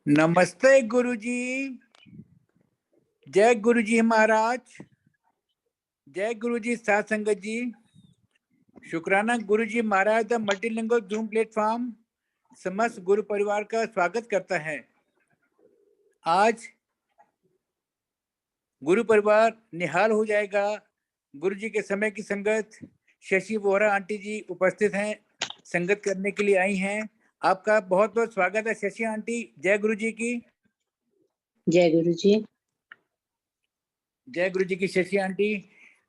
नमस्ते गुरुजी। जय गुरुजी महाराज। जय गुरुजी साथ संगत जी। शुक्राना गुरुजी महाराज द मल्टीलिंगुअल जूम प्लेटफॉर्म समस्त गुरु परिवार का स्वागत करता है। आज गुरु परिवार निहाल हो जाएगा। गुरुजी के समय की संगत शशि वोहरा आंटी जी उपस्थित हैं, संगत करने के लिए आई हैं। आपका बहुत बहुत स्वागत है शशि आंटी। जय गुरुजी की। जय गुरुजी। जय गुरुजी की शशि आंटी।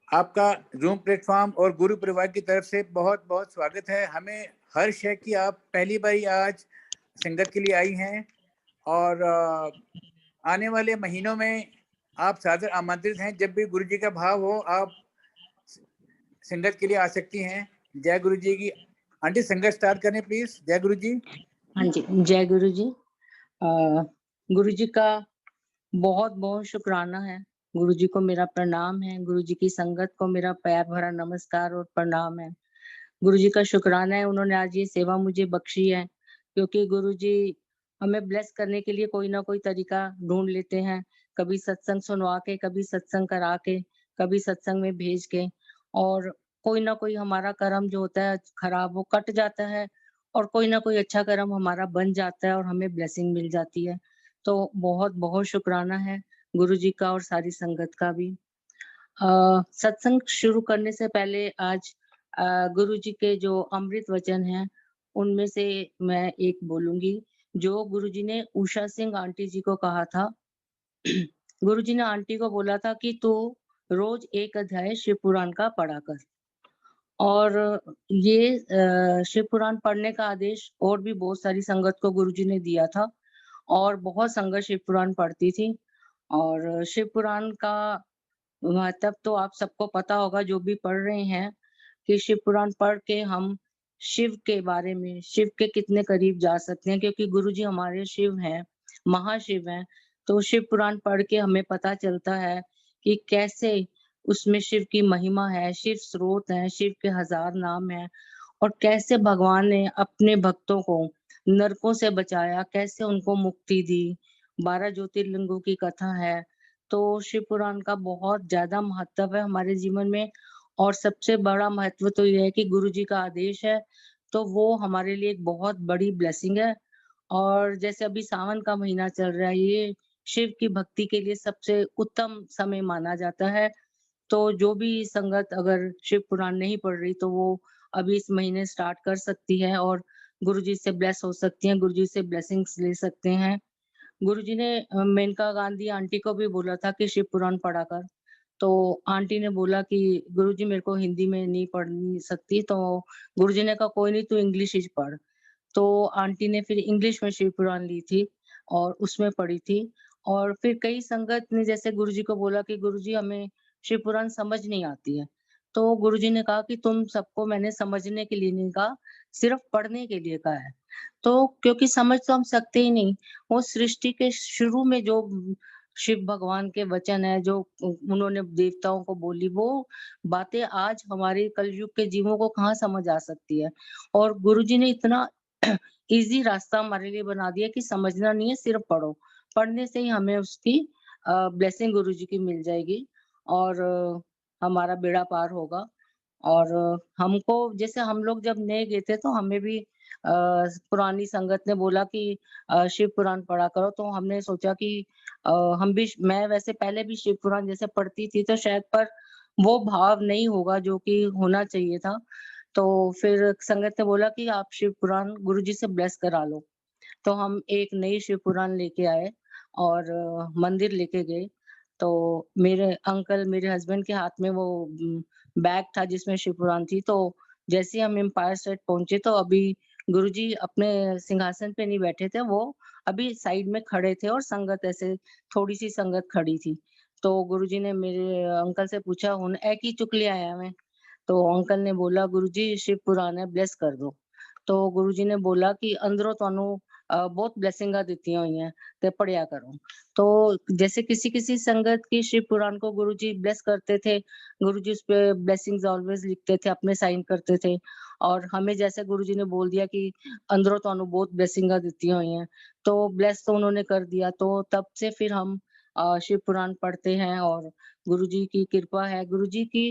आपका जूम प्लेटफॉर्म और गुरु परिवार की तरफ से बहुत बहुत स्वागत है। हमें हर्ष है कि आप पहली बार आज संगत के लिए आई हैं और आने वाले महीनों में आप सादर आमंत्रित हैं। जब भी गुरुजी का भाव हो आप संगत के लिए आ सकती हैं। जय गुरुजी की। आंटी संगत स्टार्ट करें प्लीज। जय गुरुजी। हाँ जी, जय गुरुजी। गुरुजी का बहुत बहुत शुक्राना है। गुरुजी को मेरा प्रणाम है। गुरुजी की संगत को मेरा प्यार भरा नमस्कार और प्रणाम है। गुरुजी का शुक्राना है, उन्होंने आज ये सेवा मुझे बख्शी है, क्योंकि गुरुजी हमें ब्लेस करने के लिए कोई ना कोई तरीका ढूंढ लेते हैं। कभी सत्संग सुनवा के, कभी सत्संग करा के, कभी सत्संग में भेज के, और कोई ना कोई हमारा कर्म जो होता है खराब वो कट जाता है और कोई ना कोई अच्छा कर्म हमारा बन जाता है और हमें ब्लेसिंग मिल जाती है। तो बहुत बहुत शुक्राना है गुरुजी का और सारी संगत का भी। सत्संग शुरू करने से पहले आज गुरुजी के जो अमृत वचन हैं उनमें से मैं एक बोलूंगी, जो गुरुजी ने उषा सिंह आंटी जी को कहा था। गुरुजी ने आंटी को बोला था कि तू रोज एक अध्याय शिव पुराण का पढ़ा कर। और ये शिव पुराण पढ़ने का आदेश और भी बहुत सारी संगत को गुरुजी ने दिया था और बहुत संगत शिव पुराण पढ़ती थी। और शिव पुराण का महत्व तो आप सबको पता होगा जो भी पढ़ रहे हैं, कि शिव पुराण पढ़ के हम शिव के बारे में, शिव के कितने करीब जा सकते हैं, क्योंकि गुरुजी हमारे शिव हैं, महाशिव हैं। तो शिव पुराण पढ़ के हमें पता चलता है कि कैसे उसमें शिव की महिमा है, शिव स्रोत है, शिव के 1000 नाम हैं और कैसे भगवान ने अपने भक्तों को नरकों से बचाया, कैसे उनको मुक्ति दी। 12 ज्योतिर्लिंगों की कथा है। तो शिव पुराण का बहुत ज्यादा महत्व है हमारे जीवन में, और सबसे बड़ा महत्व तो ये है कि गुरुजी का आदेश है, तो वो हमारे लिए एक बहुत बड़ी ब्लेसिंग है। और जैसे अभी सावन का महीना चल रहा है, ये शिव की भक्ति के लिए सबसे उत्तम समय माना जाता है। तो जो भी संगत अगर शिव पुराण नहीं पढ़ रही तो वो अभी इस महीने स्टार्ट कर सकती है और गुरुजी से ब्लेस हो सकती हैं, गुरुजी से ब्लेसिंग्स ले सकते हैं। गुरुजी ने मेनका गांधी आंटी को भी बोला था कि शिव पुराण पढ़ा कर। तो आंटी ने बोला कि गुरुजी मेरे को हिंदी में नहीं पढ़ नहीं सकती, तो गुरुजी ने कहा कोई नहीं, तू इंग्लिश ही पढ़। तो आंटी ने फिर इंग्लिश में शिव पुराण ली थी और उसमें पढ़ी थी। और फिर कई संगत ने जैसे गुरुजी को बोला कि गुरुजी हमें शिव पुराण समझ नहीं आती है। तो गुरुजी ने कहा कि तुम सबको मैंने समझने के लिए नहीं कहा, सिर्फ पढ़ने के लिए कहा है। तो क्योंकि समझ तो हम सकते ही नहीं, वो सृष्टि के शुरू में जो शिव भगवान के वचन है, जो उन्होंने देवताओं को बोली, वो बातें आज हमारे कलयुग के जीवों को कहाँ समझ आ सकती है। और गुरुजी ने इतना इजी रास्ता हमारे लिए बना दिया कि समझना नहीं है, सिर्फ पढ़ो। पढ़ने से ही हमें उसकी ब्लेसिंग गुरुजी की मिल जाएगी और हमारा बेड़ा पार होगा। और हमको जैसे हम लोग जब नए गए थे तो हमें भी पुरानी संगत ने बोला कि शिव पुराण पढ़ा करो, तो हमने सोचा कि हम भी, मैं वैसे पहले भी शिव पुराण जैसे पढ़ती थी तो शायद, पर वो भाव नहीं होगा जो कि होना चाहिए था। तो फिर संगत ने बोला कि आप शिव पुराण गुरुजी से ब्लेस करा लो। तो हम एक नई शिव पुराण लेके आए और मंदिर लेके गए। तो मेरे अंकल, मेरे हस्बैंड के हाथ में वो बैग था जिसमें शिव पुराण थी। तो जैसे ही हम एम्पायर स्टेट पहुंचे तो अभी गुरुजी अपने सिंहासन पे नहीं बैठे थे, वो अभी साइड में खड़े थे और संगत ऐसे थोड़ी सी संगत खड़ी थी। तो गुरुजी ने मेरे अंकल से पूछा, हुन ए की चुक ले आया मैं? तो अंकल ने बोला, गुरुजी शिव पुराण है, ब्लेस कर दो। तो गुरुजी ने बोला कि अंदरों ਤੁਹਾਨੂੰ बहुत ब्लेसिंगा ਦਿੱਤੀਆਂ ਹੋਈਆਂ ਤੇ पढ़िया करो। तो जैसे किसी किसी संगत की शिव पुराण को गुरुजी ब्लेस करते थे, गुरुजी उस पे ब्लेसिंग्स ऑलवेज लिखते थे, अपने साइन करते थे। और हमें जैसे गुरुजी ने बोल दिया कि अंदरों ਤੁਹਾਨੂੰ बहुत ब्लेसिंगां ਦਿੱਤੀਆਂ ਹੋਈਆਂ, तो ब्लेस तो उन्होंने कर दिया। तो तब से फिर हम शिव पुराण पढ़ते हैं और गुरुजी की कृपा है। गुरुजी की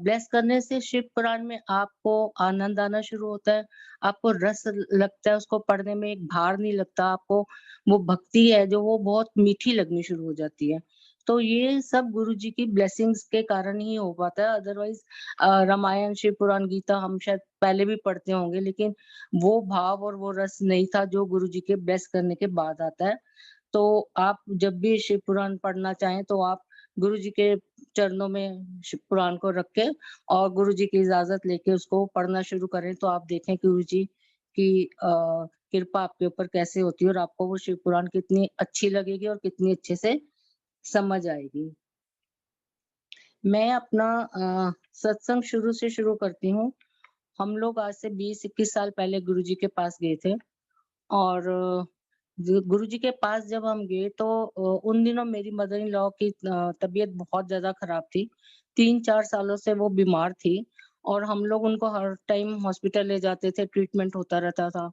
ब्लेस करने से शिव पुराण में आपको आनंद आना शुरू होता है, आपको रस लगता है उसको पढ़ने में, एक भार नहीं लगता आपको, वो भक्ति है जो वो बहुत मीठी लगनी शुरू हो जाती है। तो ये सब गुरुजी की ब्लेसिंग्स के कारण ही हो पाता है, अदरवाइज़ रामायण, शिव पुराण, गीता हम शायद पहले भी पढ़ते होंगे, लेकिन वो भाव और वो रस नहीं था जो गुरुजी के ब्लेस करने के बाद आता है। तो आप जब भी शिव पुराण पढ़ना चाहें तो आप गुरुजी के चरणों में शिव पुराण को रख के और गुरुजी की इजाज़त लेके उसको पढ़ना शुरू करें, तो आप देखें कि गुरुजी की कृपा आपके ऊपर कैसे होती है और आपको वो शिव पुराण कितनी अच्छी लगेगी और कितनी अच्छे से समझ आएगी। मैं अपना सत्संग शुरू से शुरू करती हूँ। हम लोग आज से 20-21 साल पहले गुरुजी के पास गए थे और गुरुजी के पास जब हम गए तो उन दिनों मेरी मदर इन लॉ की तबीयत बहुत ज़्यादा खराब थी। 3-4 सालों से वो बीमार थी और हम लोग उनको हर टाइम हॉस्पिटल ले जाते थे, ट्रीटमेंट होता रहता था।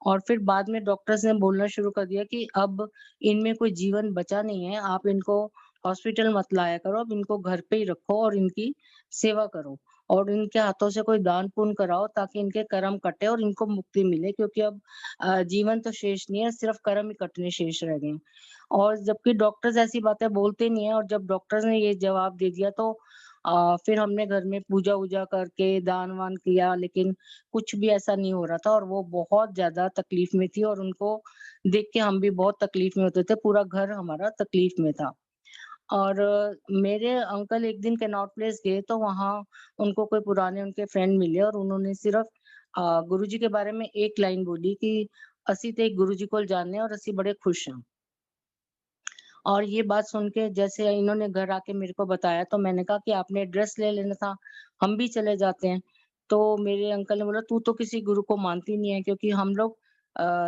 और फिर बाद में डॉक्टर्स ने बोलना शुरू कर दिया कि अब इनमें कोई जीवन बचा नहीं है, आप इनको हॉस्पिटल मत लाया करो, अब इनको घर पे ही रखो और इनकी सेवा करो और इनके हाथों से कोई दान पुण्य कराओ ताकि इनके कर्म कटे और इनको मुक्ति मिले, क्योंकि अब जीवन तो शेष नहीं है, सिर्फ कर्म ही कटने शेष रह गए हैं। और जबकि डॉक्टर्स ऐसी बातें बोलते नहीं है और जब डॉक्टर्स ने ये जवाब दे दिया तो फिर हमने घर में पूजा-वूजा करके दान-वान किया, लेकिन कुछ भी ऐसा नहीं हो रहा था और वो बहुत ज़्यादा तकलीफ में थी और उनको देख के हम भी बहुत तकलीफ में होते थे, पूरा घर हमारा तकलीफ में था। और मेरे अंकल एक दिन कनॉट प्लेस गए तो वहाँ उनको कोई पुराने उनके फ्रेंड मिले और उन्होंने सिर्फ गुरुजी के बारे में एक लाइन बोली कि ਅਸੀਂ ਤੇ गुरु जी को जाने और ਅਸੀਂ बड़े खुश हैं। और ये बात सुन के जैसे इन्होंने घर आके मेरे को बताया तो मैंने कहा कि आपने एड्रेस ले लेना था, हम भी चले जाते हैं। तो मेरे अंकल ने बोला तू तो किसी गुरु को मानती नहीं है, क्योंकि हम लोग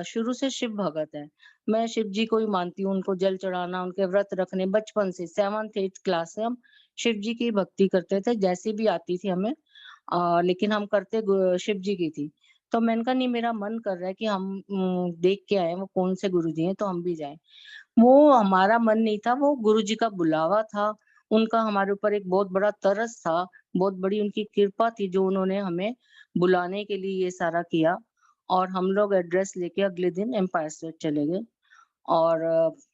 शुरू से शिव भगत हैं। मैं शिव जी को ही मानती हूँ, उनको जल चढ़ाना, उनके व्रत रखने बचपन से 7th-8th क्लास से हम शिव जी की भक्ति करते थे, जैसी भी आती थी हमें। लेकिन हम करते शिव जी की थी। तो मैंने कहा नहीं, मेरा मन कर रहा है कि हम देख के आएँ वो कौन से गुरुजी हैं तो हम भी जाएँ। वो हमारा मन नहीं था, वो गुरुजी का बुलावा था, उनका हमारे ऊपर एक बहुत बड़ा तरस था, बहुत बड़ी उनकी कृपा थी जो उन्होंने हमें बुलाने के लिए ये सारा किया। और हम लोग एड्रेस लेके अगले दिन एम्पायर स्टेट चले गए और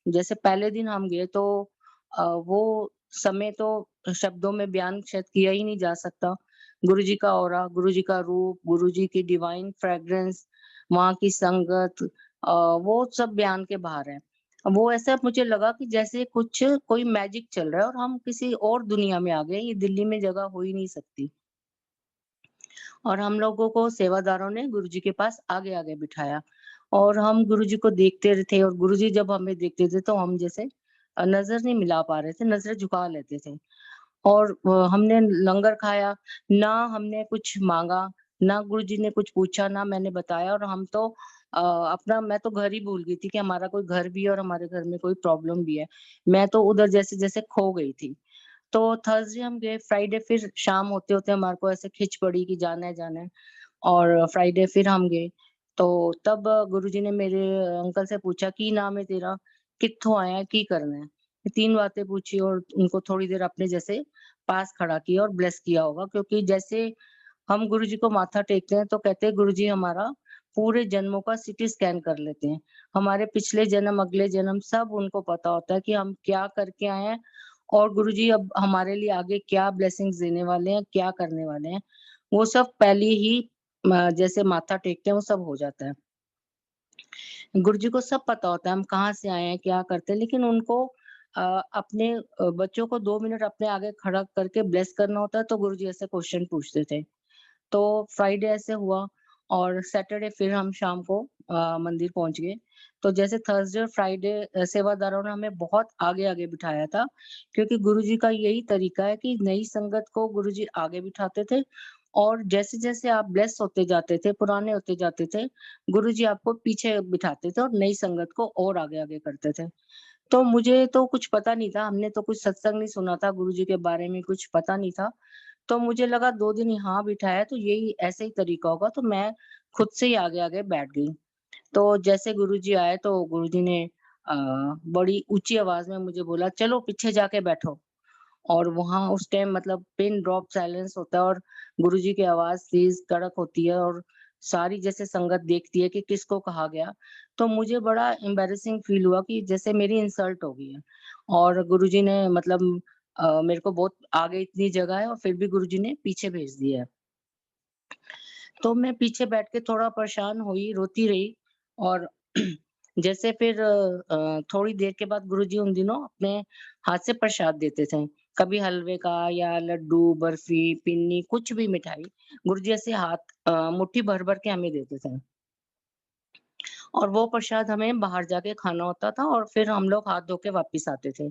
जैसे पहले दिन हम गए तो वो समय तो शब्दों में बयान शायद किया ही नहीं जा सकता। गुरुजी का ऑरा, गुरुजी का रूप, गुरुजी की डिवाइन फ्रेग्रेंस, वहाँ की संगत, वो सब बयान के बाहर है। वो ऐसा मुझे लगा कि जैसे कुछ कोई मैजिक चल रहा है और हम किसी और दुनिया में आ गए, ये दिल्ली में जगह हो ही नहीं सकती। और हम लोगों को सेवादारों ने गुरुजी के पास आगे-आगे बिठाया और हम गुरुजी को देखते थे और गुरुजी जब हमें देखते थे तो हम जैसे नज़र नहीं मिला पा रहे थे, नज़रें झुका लेते थे। और हमने लंगर खाया, ना हमने कुछ माँगा, ना गुरुजी ने कुछ पूछा, ना मैंने बताया और हम तो अपना मैं तो घर ही भूल गई थी कि हमारा कोई घर भी है और हमारे घर में कोई प्रॉब्लम भी है। मैं तो उधर जैसे-जैसे खो गई थी। तो थर्सडे हम गए, फ्राइडे फिर शाम होते-होते हमारे को ऐसे खिंच पड़ी कि जाना है, जाना है और फ्राइडे फिर हम गए। तो तब गुरुजी ने मेरे अंकल से पूछा, "की नाम है तेरा? कित्थों आया है? की करना है?" 3 बातें पूछी और उनको थोड़ी देर अपने जैसे पास खड़ा किया और ब्लेस किया होगा, क्योंकि जैसे हम गुरुजी को माथा टेकते हैं तो कहते हैं गुरुजी हमारा पूरे जन्मों का सीटी स्कैन कर लेते हैं। हमारे पिछले जन्म, अगले जन्म सब उनको पता होता है कि हम क्या करके आए हैं और गुरुजी अब हमारे लिए आगे क्या ब्लेसिंग्स देने वाले हैं, क्या करने वाले हैं। वो सब पहले ही जैसे माथा टेकते हैं वो सब हो जाता है। गुरुजी को सब पता होता है हम कहाँ से आए हैं, क्या करते हैं, लेकिन उनको अपने बच्चों को 2 मिनट अपने आगे खड़ा करके ब्लेस करना होता है तो गुरुजी ऐसे क्वेश्चन पूछते थे। तो फ्राइडे ऐसे हुआ और सैटरडे फिर हम शाम को मंदिर पहुंच गए। तो जैसे थर्सडे और फ्राइडे सेवादारों ने हमें बहुत आगे-आगे बिठाया था, क्योंकि गुरुजी का यही तरीका है कि नई संगत को गुरुजी आगे बिठाते थे और जैसे-जैसे आप ब्लेस होते जाते थे, पुराने होते जाते थे, गुरुजी आपको पीछे बिठाते थे और नई संगत को और आगे-आगे करते थे। तो मुझे तो कुछ पता नहीं था, हमने तो कुछ सत्संग नहीं सुना था, गुरुजी के बारे में कुछ पता नहीं था। तो मुझे लगा 2 दिन यहाँ बिठाया तो यही ऐसे ही तरीका होगा, तो मैं खुद से ही आगे-आगे बैठ गई। तो जैसे गुरुजी आए तो गुरुजी ने अ, बड़ी ऊँची आवाज़ में मुझे बोला, "चलो पीछे जाके बैठो।" और वहाँ उस टाइम मतलब पिन ड्रॉप साइलेंस होता है और गुरुजी की आवाज़ तेज़ कड़क होती है और सारी जैसे संगत देखती है कि किसको कहा गया। तो मुझे बड़ा एम्बैरेसिंग फ़ील हुआ कि जैसे मेरी इंसल्ट हो गई है और गुरुजी ने मतलब मेरे को बहुत आगे इतनी जगह है और फिर भी गुरुजी ने पीछे भेज दिया है। तो मैं पीछे बैठ के थोड़ा परेशान हुई, रोती रही और जैसे फिर थोड़ी देर के बाद गुरुजी उन दिनों अपने हाथ से प्रसाद देते थे। कभी हलवे का या लड्डू, बर्फी, पिन्नी कुछ भी मिठाई, गुरुजी ऐसे हाथ मुट्ठी भर-भर के हमें देते थे। और वो प्रसाद हमें बाहर जाके खाना होता था और फिर हम लोग हाथ धो के वापस आते थे।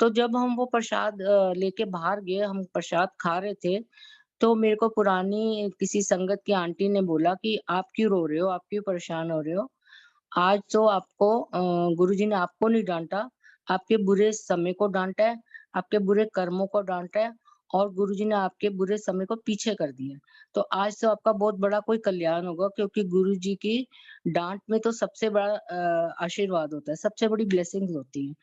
तो जब हम वो प्रसाद लेके बाहर गए, हम प्रसाद खा रहे थे, तो मेरे को पुरानी किसी संगत की आंटी ने बोला कि आप क्यों रो रहे हो? आप क्यों परेशान हो रहे हो? आज तो आपको गुरुजी ने आपको नहीं डाँटा, आपके बुरे समय को डाँटा है, आपके बुरे कर्मों को डाँटा है और गुरुजी ने आपके बुरे समय को पीछे कर दिया। तो आज तो आपका बहुत बड़ा कोई कल्याण होगा क्योंकि गुरुजी की डाँट में तो सबसे बड़ा आशीर्वाद होता है, सबसे बड़ी ब्लेसिंग्स होती हैं।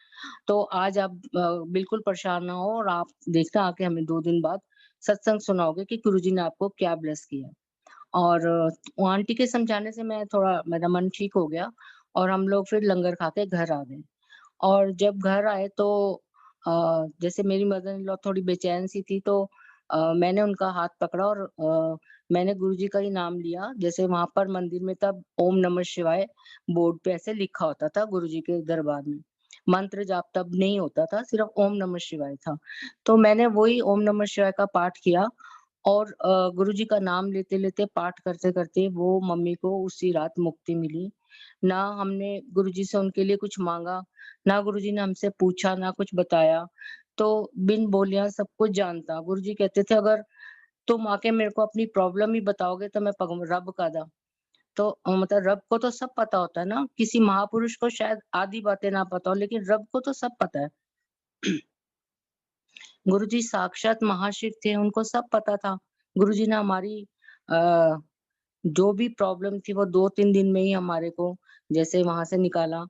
तो आज आप बिल्कुल परेशान ना हो और आप देखना आके हमें 2 दिन बाद सत्संग सुनाओगे कि गुरुजी ने आपको क्या ब्लेस किया। और वो आंटी के समझाने से मैं थोड़ा मेरा मन ठीक हो गया और हम लोग फिर लंगर खा के घर आ गए। और जब घर आए तो जैसे मेरी मदर इन लॉ थोड़ी बेचैन सी थी तो मैंने उनका हाथ पकड़ा और मैंने गुरुजी का ही नाम लिया। जैसे वहाँ पर मंदिर में तब ओम नमः शिवाय बोर्ड पे ऐसे लिखा होता था गुरुजी के दरबार में। मंत्र जाप तब नहीं होता था, सिर्फ ओम नमः शिवाय था। तो मैंने वही ओम नमः शिवाय का पाठ किया और गुरुजी का नाम लेते-लेते पाठ करते-करते वो मम्मी को उसी रात मुक्ति मिली। ना हमने गुरुजी से उनके लिए कुछ माँगा, ना गुरुजी ने हमसे पूछा, ना कुछ बताया। तो बिन बोलियाँ सब कुछ जानता। गुरुजी कहते थे अगर तुम आके मेरे को अपनी प्रॉब्लम ही बताओगे तो मैं पग रब कादा। तो मतलब रब को तो सब पता होता है ना, किसी महापुरुष को शायद आधी बातें ना पता हो लेकिन रब को तो सब पता है। गुरुजी साक्षात महाशिव थे, उनको सब पता था। गुरुजी ने हमारी अ, जो भी प्रॉब्लम थी वो 2-3 दिन में ही हमारे को जैसे वहाँ से निकाला।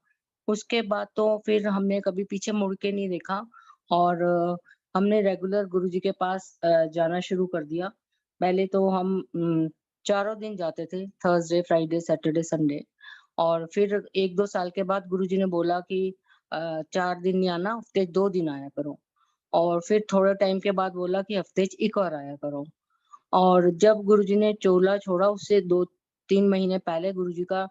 उसके बाद तो फिर हमने कभी पीछे मुड़ के नहीं देखा और हमने रेगुलर गुरुजी के पास जाना शुरू कर दिया। पहले तो हम चारों दिन जाते थे, थर्सडे, फ्राइडे, सैटरडे, संडे और फिर 1-2 साल के बाद गुरुजी ने बोला कि 4 दिन नहीं आना, हफ्ते 2 दिन आया करो। और फिर थोड़े टाइम के बाद बोला कि हफ्ते 'ਚ 1 बार आया करो। और जब गुरुजी ने चोला छोड़ा उससे 2-3 महीने पहले गुरुजी का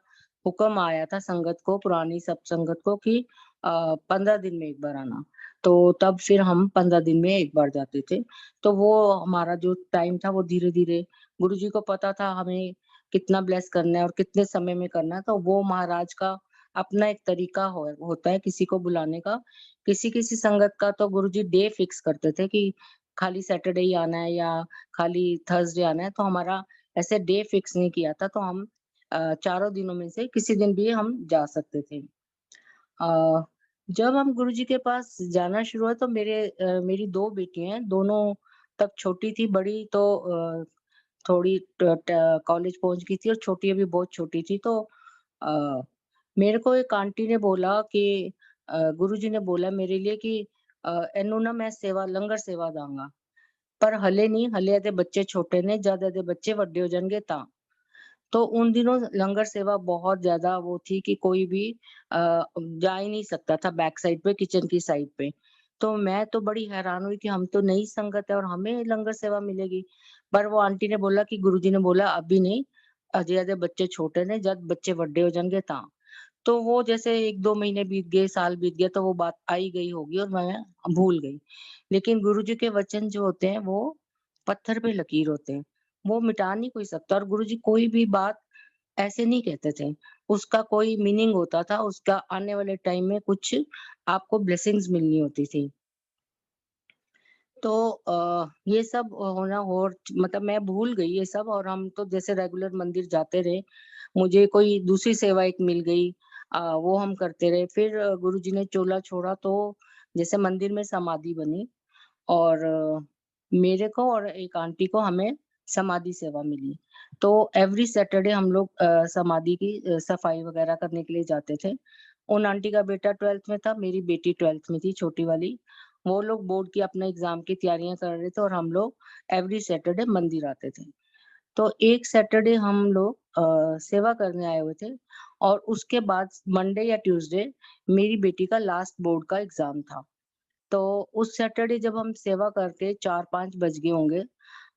हुक्म आया था संगत को, पुरानी सब संगत को कि 15 दिन में 1 बार आना। तो तब फिर हम 15 दिन में 1 बार जाते थे। तो वो हमारा जो टाइम था वो धीरे-धीरे गुरुजी को पता था हमें कितना ब्लेस करना है और कितने समय में करना है, तो वो महाराज का अपना एक तरीका होता है किसी को बुलाने का। किसी-किसी संगत का तो गुरुजी डे फिक्स करते थे कि खाली सैटरडे ही आना है या खाली थर्सडे आना है, तो हमारा ऐसे डे फिक्स नहीं किया था, तो हम चारों दिनों में से किसी दिन भी हम जा सकते थे। अ, जब हम गुरुजी के पास जाना शुरू हुआ तो मेरी 2 बेटियाँ हैं, दोनों तब छोटी थी, बड़ी तो थोड़ी ट ट कॉलेज पहुँच गई थी और छोटी अभी बहुत छोटी थी, तो अ, मेरे को एक आंटी ने बोला कि गुरुजी ने बोला मेरे लिए कि "एनू ना मैं सेवा लंगर सेवा ਦਾਂਗਾ।" पर हले नहीं, हले ਇਹਦੇ बच्चे छोटे ने, जद ਇਹਦੇ बच्चे ਵੱਡੇ हो जाएँगे ਤਾਂ। तो उन दिनों लंगर सेवा बहुत ज़्यादा वो थी कि कोई भी जा ही नहीं सकता था बैक साइड पे, किचन की साइड पे। तो मैं तो बड़ी हैरान हुई कि हम तो नई संगत है और हमें लंगर सेवा मिलेगी। पर वो आंटी ने बोला कि गुरुजी ने बोला अभी नहीं, अजे ਇਹਦੇ बच्चे छोटे ने, जब बच्चे ਵੱਡੇ हो जाएँगे ਤਾਂ। तो वो जैसे 1-2 महीने बीत गए, साल बीत गया तो वो बात आई गई होगी और मैं भूल गई। लेकिन गुरुजी के वचन जो होते हैं वो पत्थर पे लकीर होते हैं। वो मिटा नहीं कोई सकता और गुरुजी कोई भी बात ऐसे नहीं कहते थे। उसका कोई मीनिंग होता था, उसका आने वाले टाइम में कुछ आपको ब्लेसिंग्स मिलनी होती थी। तो ये सब होना और मतलब मैं भूल गई ये सब और हम तो जैसे रेगुलर मंदिर जाते रहे। मुझे कोई दूसरी सेवा एक मिल गई वो हम करते रहे। फिर गुरुजी ने चोला छोड़ा तो जैसे मंदिर में समाधि बनी और मेरे को और एक आंटी को हमें समाधि सेवा मिली। तो एवरी सैटरडे हम लोग समाधि की सफाई वगैरह करने के लिए जाते थे। उन आंटी का बेटा 12th में था, मेरी बेटी 12th में थी, छोटी वाली। वो लोग बोर्ड की अपना एग्ज़ाम की तैयारियाँ कर रहे थे और हम लोग एवरी सैटरडे मंदिर आते थे। तो एक सैटरडे हम लोग सेवा करने आए हुए थे और उसके बाद मंडे या ट्यूसडे मेरी बेटी का लास्ट बोर्ड का एग्ज़ाम था। तो उस सैटरडे जब हम सेवा करके 4-5 बज गए होंगे,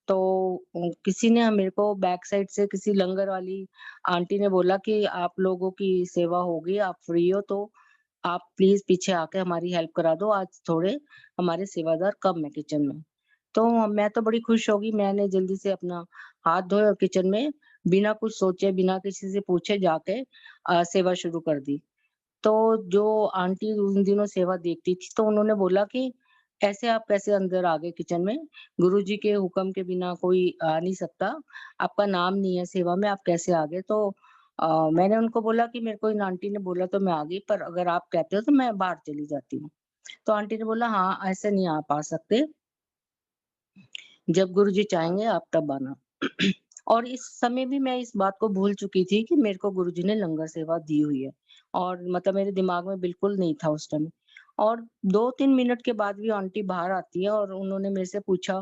तो किसी ने मेरे को बैक साइड से किसी लंगर वाली आंटी ने बोला कि आप लोगों की सेवा हो गई, आप फ्री हो तो आप प्लीज़ पीछे आके हमारी हेल्प करा दो, आज थोड़े हमारे सेवादार कम है किचन में। तो मैं तो बड़ी खुश हो गई, मैंने जल्दी से अपना हाथ धोए और किचन में बिना कुछ सोचे, बिना किसी से पूछे जाके सेवा शुरू कर दी। तो जो आंटी उन दिनों सेवा देखती थी, तो उन्होंने बोला कि ऐसे आप कैसे अंदर आ गए किचन में? गुरुजी के हुक्म के बिना कोई आ नहीं सकता। आपका नाम नहीं है सेवा में, आप कैसे आ गए? तो मैंने उनको बोला कि मेरे को इन आंटी ने बोला तो मैं आ गई, पर अगर आप कहते हो तो मैं बाहर चली जाती हूँ। तो आंटी ने बोला, "हाँ, ऐसे नहीं आप आ सकते। जब गुरुजी चाहेंगे आप तब आना।" और इस समय भी मैं इस बात को भूल चुकी थी कि मेरे को गुरुजी ने लंगर सेवा दी हुई है और मतलब मेरे दिमाग में बिल्कुल नहीं था उस टाइम। और 2-3 मिनट के बाद भी आंटी बाहर आती है और उन्होंने मेरे से पूछा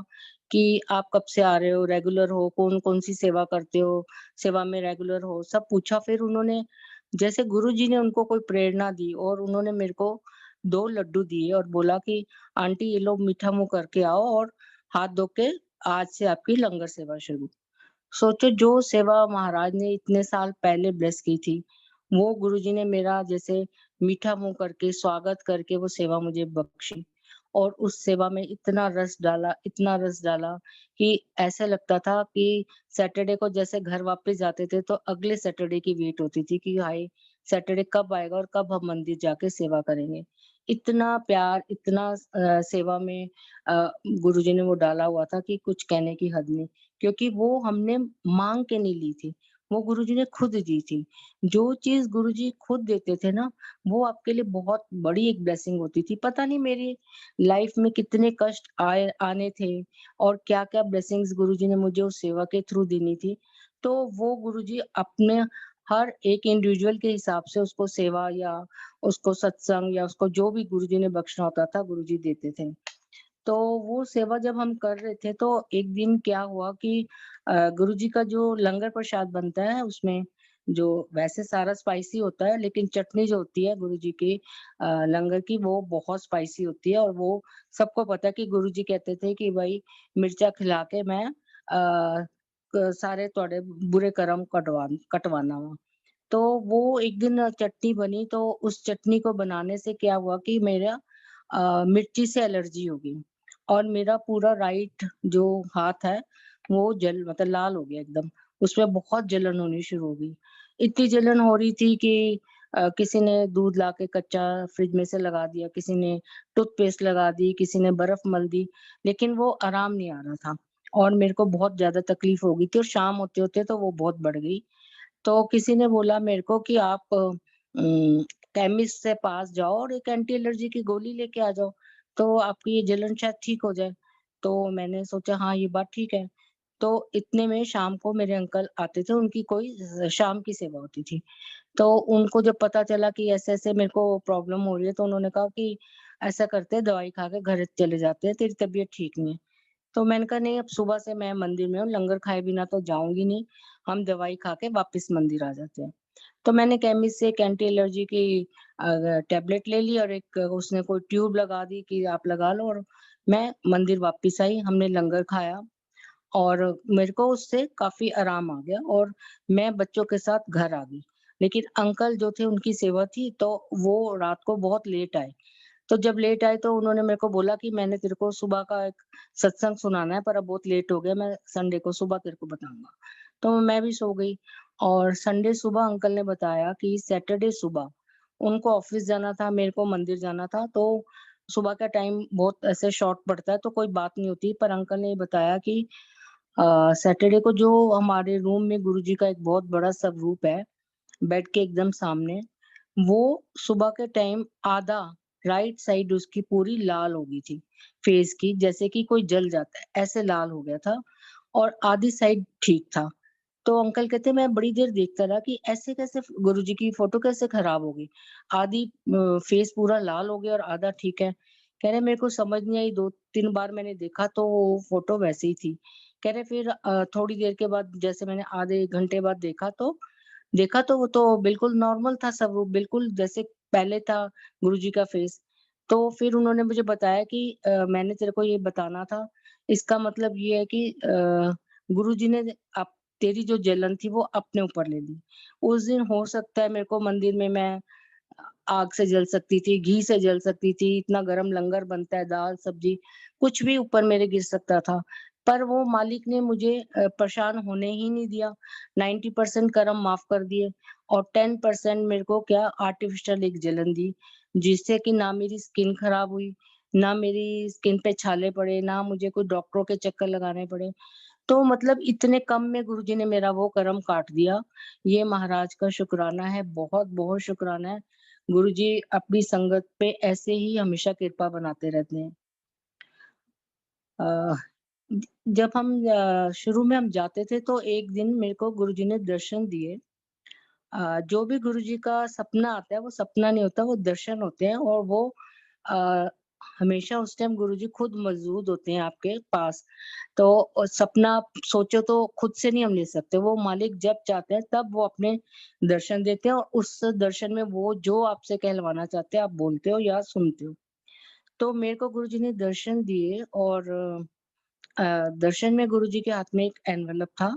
कि आप कब से आ रहे हो, रेगुलर हो, कौन-कौन सी सेवा करते हो, सेवा में रेगुलर हो, सब पूछा। फिर उन्होंने जैसे गुरुजी ने उनको कोई प्रेरणा दी और उन्होंने मेरे को 2 लड्डू दिए और बोला कि आंटी ये लो मीठा मुँह करके आओ और हाथ धो के आज से आपकी लंगर सेवा शुरू। सोचो जो सेवा महाराज ने इतने साल पहले ब्लेस की थी, वो गुरुजी ने मेरा जैसे मीठा मुँह करके स्वागत करके वो सेवा मुझे बख्शी और उस सेवा में इतना रस डाला कि ऐसा लगता था कि सैटरडे को जैसे घर वापस जाते थे तो अगले सैटरडे की वेट होती थी कि हाय सैटरडे कब आएगा और कब हम मंदिर जाके सेवा करेंगे। इतना प्यार, इतना सेवा में गुरुजी ने वो डाला हुआ था कि कुछ कहने की हद नहीं। क्योंकि वो हमने माँग के नहीं ली थी, वो गुरुजी ने खुद दी थी। जो चीज़ गुरुजी खुद देते थे ना, वो आपके लिए बहुत बड़ी एक ब्लेसिंग होती थी। पता नहीं मेरी लाइफ में कितने कष्ट आने थे और क्या-क्या ब्लेसिंग्स गुरुजी ने मुझे उस सेवा के थ्रू देनी थी। तो वो गुरुजी अपने हर एक इंडिविजुअल के हिसाब से उसको सेवा या उसको सत्संग या उसको जो भी गुरुजी ने बख्शना होता था, गुरुजी देते थे। तो वो सेवा जब हम कर रहे थे तो एक दिन क्या हुआ कि गुरुजी का जो लंगर प्रसाद बनता है उसमें जो वैसे सारा स्पाइसी होता है लेकिन चटनी जो होती है गुरुजी की लंगर की वो बहुत स्पाइसी होती है और वो सबको पता है कि गुरुजी कहते थे कि भाई मिर्चा खिला के मैं सारे ਤੁਹਾਡੇ बुरे कर्म कटवाना वा। तो वो एक दिन चटनी बनी तो उस चटनी को बनाने से क्या हुआ कि मेरा मिर्ची से एलर्जी हो गई और मेरा पूरा राइट जो हाथ है वो मतलब लाल हो गया एकदम। उसमें बहुत जलन होनी शुरू हो गई। इतनी जलन हो रही थी कि किसी ने दूध लाके कच्चा फ्रिज में से लगा दिया, किसी ने टूथपेस्ट लगा दी, किसी ने बर्फ मल दी, लेकिन वो आराम नहीं आ रहा था और मेरे को बहुत ज़्यादा तकलीफ हो गई थी और शाम होते-होते तो वो बहुत बढ़ गई। तो किसी ने बोला मेरे को कि आप केमिस्ट से पास जाओ और एक एंटी एलर्जी की गोली लेके आ जाओ, तो आपकी ये जलन शायद ठीक हो जाए। तो मैंने सोचा हाँ, ये बात ठीक है। तो इतने में शाम को मेरे अंकल आते थे, उनकी कोई शाम की सेवा होती थी। तो उनको जब पता चला कि ऐसे-ऐसे मेरे को प्रॉब्लम हो रही है, तो उन्होंने कहा कि ऐसा करते हैं दवाई खा के घर चले जाते हैं, तेरी तबीयत ठीक नहीं है। तो मैंने कहा नहीं अब सुबह से मैं मंदिर में हूँ, लंगर खाए बिना तो जाऊँगी नहीं, हम दवाई खा के वापस मंदिर आ जाते हैं। तो मैंने केमिस्ट से एक एंटी एलर्जी की टैबलेट ले ली और एक उसने कोई ट्यूब लगा दी कि आप लगा लो और मैं मंदिर वापस आई, हमने लंगर खाया और मेरे को उससे काफ़ी आराम आ गया और मैं बच्चों के साथ घर आ गई। लेकिन अंकल जो थे उनकी सेवा थी तो वो रात को बहुत लेट आए। तो जब लेट आए तो उन्होंने मेरे को बोला कि मैंने तेरे को सुबह का एक सत्संग सुनाना है पर अब बहुत लेट हो गया, मैं संडे को सुबह तेरे को बताऊँगा। तो मैं भी सो गई और संडे सुबह अंकल ने बताया कि सैटरडे सुबह उनको ऑफ़िस जाना था, मेरे को मंदिर जाना था, तो सुबह का टाइम बहुत ऐसे शॉर्ट पड़ता है तो कोई बात नहीं होती। पर अंकल ने ये बताया कि सैटरडे को जो हमारे रूम में गुरुजी का एक बहुत बड़ा स्वरूप है, बेड के एकदम सामने, वो सुबह के टाइम आधा राइट साइड उसकी पूरी लाल हो गई थी, फेस की, जैसे कि कोई जल जाता है, ऐसे लाल हो गया था और आधी साइड ठीक था। तो अंकल कहते मैं बड़ी देर देखता रहा कि ऐसे कैसे गुरुजी की फोटो कैसे खराब हो गई? आधी फेस पूरा लाल हो गया और आधा ठीक है। कह रहे मेरे को समझ नहीं आई, 2-3 बार मैंने देखा तो वो फोटो वैसे ही थी। कह रहे फिर थोड़ी देर के बाद जैसे मैंने आधे 1 घंटे बाद देखा तो वो तो बिल्कुल नॉर्मल था सब, वो बिल्कुल जैसे पहले था गुरुजी का फेस। तो फिर उन्होंने मुझे बताया कि मैंने तेरे को ये बताना था, इसका मतलब ये है कि गुरुजी ने आप तेरी जो जलन थी वो अपने ऊपर ले ली। उस दिन हो सकता है मेरे को मंदिर में मैं आग से जल सकती थी, घी से जल सकती थी, इतना गरम लंगर बनता है, दाल-सब्जी, कुछ भी ऊपर मेरे गिर सकता था। पर वो मालिक ने मुझे परेशान होने ही नहीं दिया, 90% कर्म माफ़ कर दिए और 10% मेरे को क्या आर्टिफ़िशियल एक जलन दी, जिससे कि ना मेरी स्किन खराब हुई, ना मेरी स्किन पे छाले पड़े, ना मुझे कोई डॉक्टरों के चक्कर लगाने पड़े। तो मतलब इतने कम में गुरुजी ने मेरा वो कर्म काट दिया। ये महाराज का शुक्राना है, बहुत-बहुत शुक्राना है। गुरुजी अपनी संगत पे ऐसे ही हमेशा कृपा बनाते रहते हैं। अ, ज जब हम शुरू में हम जाते थे तो एक दिन मेरे को गुरुजी ने दर्शन दिए। जो भी गुरुजी का सपना आता है वो सपना नहीं होता, वो दर्शन होते हैं और वो अ, हमेशा उस टाइम गुरुजी खुद मौजूद होते हैं आपके पास। तो सपना आप सोचो तो खुद से नहीं हम ले सकते, वो मालिक जब चाहते हैं तब वो अपने दर्शन देते हैं और उस दर्शन में वो जो आपसे कहलवाना चाहते हैं आप बोलते हो या सुनते हो। तो मेरे को गुरुजी ने दर्शन दिए और दर्शन में गुरुजी के हाथ में एक एनवेलप था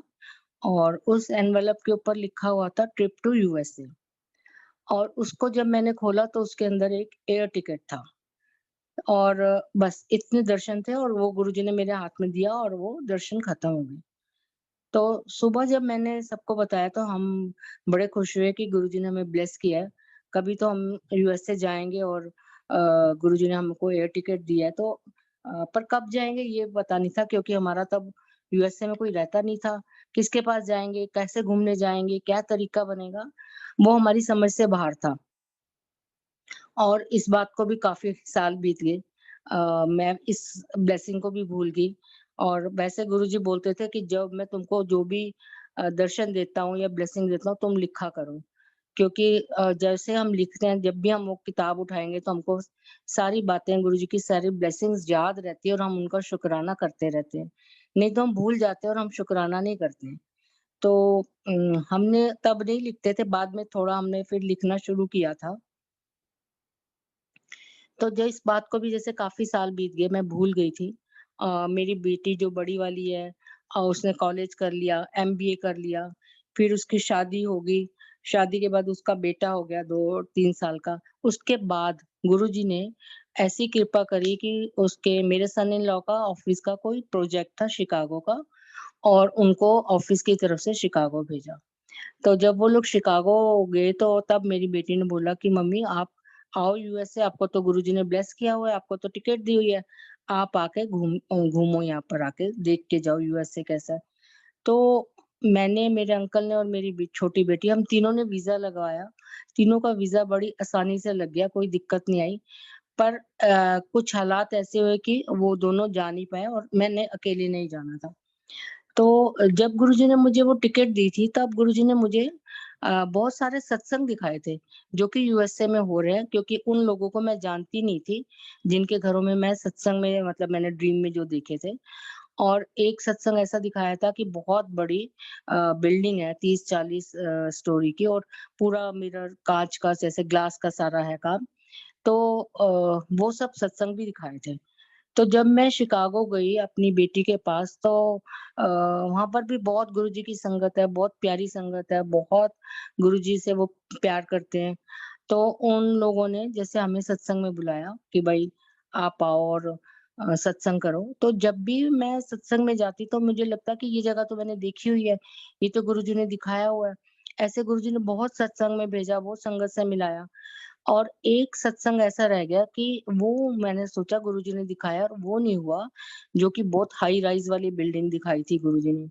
और उस एनवेलप के ऊपर लिखा हुआ था ट्रिप टू यूएसए और उसको जब मैंने खोला तो उसके अंदर एक एयर टिकट था और बस इतने दर्शन थे और वो गुरुजी ने मेरे हाथ में दिया और वो दर्शन खत्म हो गए। तो सुबह जब मैंने सबको बताया तो हम बड़े खुश हुए कि गुरुजी ने हमें ब्लेस किया है। कभी तो हम यूएसए जाएँगे और गुरुजी ने हमको एयर टिकट दिया है तो पर कब जाएँगे ये पता नहीं था क्योंकि हमारा तब यूएसए में कोई रहता नहीं था। किसके पास जाएँगे, कैसे घूमने जाएँगे, क्या तरीका बनेगा, वो हमारी समझ से बाहर था। और इस बात को भी काफ़ी साल बीत गए। मैं इस ब्लेसिंग को भी भूल गई और वैसे गुरुजी बोलते थे कि जब मैं तुमको जो भी दर्शन देता हूँ या ब्लेसिंग देता हूँ, तुम लिखा करो। क्योंकि जैसे हम लिखते हैं, जब भी हम वो किताब उठाएँगे तो हमको सारी बातें गुरुजी की सारी ब्लेसिंग्स याद रहती है और हम उनका शुकराना करते रहते हैं। नहीं तो हम भूल जाते हैं और हम शुकराना नहीं करते हैं। तो हमने तब नहीं लिखते थे, बाद में थोड़ा हमने फिर लिखना शुरू किया था। तो जो इस बात को भी जैसे काफ़ी साल बीत गए, मैं भूल गई थी। मेरी बेटी जो बड़ी वाली है उसने कॉलेज कर लिया, एमबीए कर लिया, फिर उसकी शादी हो गई। शादी के बाद उसका बेटा हो गया 2-3 साल का। उसके बाद गुरुजी ने ऐसी कृपा करी कि उसके मेरे सन इन लॉ का ऑफ़िस का कोई प्रोजेक्ट था शिकागो का और उनको ऑफ़िस की तरफ से शिकागो भेजा। तो जब वो लोग शिकागो गए तो तब मेरी बेटी ने बोला कि मम्मी आप आओ यूएसए, आपको तो गुरुजी ने ब्लेस किया हुआ है, आपको तो टिकट दी हुई है। आप आके घूमो यहाँ पर आके देख के जाओ यूएसए कैसा है। तो मैंने, मेरे अंकल ने और मेरी छोटी बेटी हम तीनों ने वीज़ा लगवाया। तीनों का वीज़ा बड़ी आसानी से लग गया, कोई दिक्कत नहीं आई। पर कुछ हालात ऐसे हुए कि वो दोनों जा नहीं पाए और मैंने अकेले नहीं जाना था। तो जब गुरुजी ने मुझे वो टिकट दी थी, तब गुरुजी ने मुझे बहुत सारे सत्संग दिखाए थे, जो कि यूएसए में हो रहे हैं क्योंकि उन लोगों को मैं जानती नहीं थी, जिनके घरों में मैं सत्संग में मतलब मैंने ड्रीम में जो देखे थे। और एक सत्संग ऐसा दिखाया था कि बहुत बड़ी बिल्डिंग है 30-40 स्टोरी की और पूरा मिरर काँच का जैसे ग्लास का सारा है काम। तो वो सब सत्संग भी दिखाए थे। तो जब मैं शिकागो गई अपनी बेटी के पास तो वहाँ पर भी बहुत गुरुजी की संगत है, बहुत प्यारी संगत है, बहुत गुरुजी से वो प्यार करते हैं। तो उन लोगों ने जैसे हमें सत्संग में बुलाया कि भाई आप आओ और सत्संग करो। तो जब भी मैं सत्संग में जाती तो मुझे लगता कि ये जगह तो मैंने देखी हुई है, ये तो गुरुजी ने दिखाया हुआ है। ऐसे गुरुजी ने बहुत सत्संग में भेजा, बहुत संगत से मिलाया। और एक सत्संग ऐसा रह गया कि वो मैंने सोचा गुरुजी ने दिखाया और वो नहीं हुआ, जो कि बहुत हाई राइज़ वाली बिल्डिंग दिखाई थी गुरुजी ने।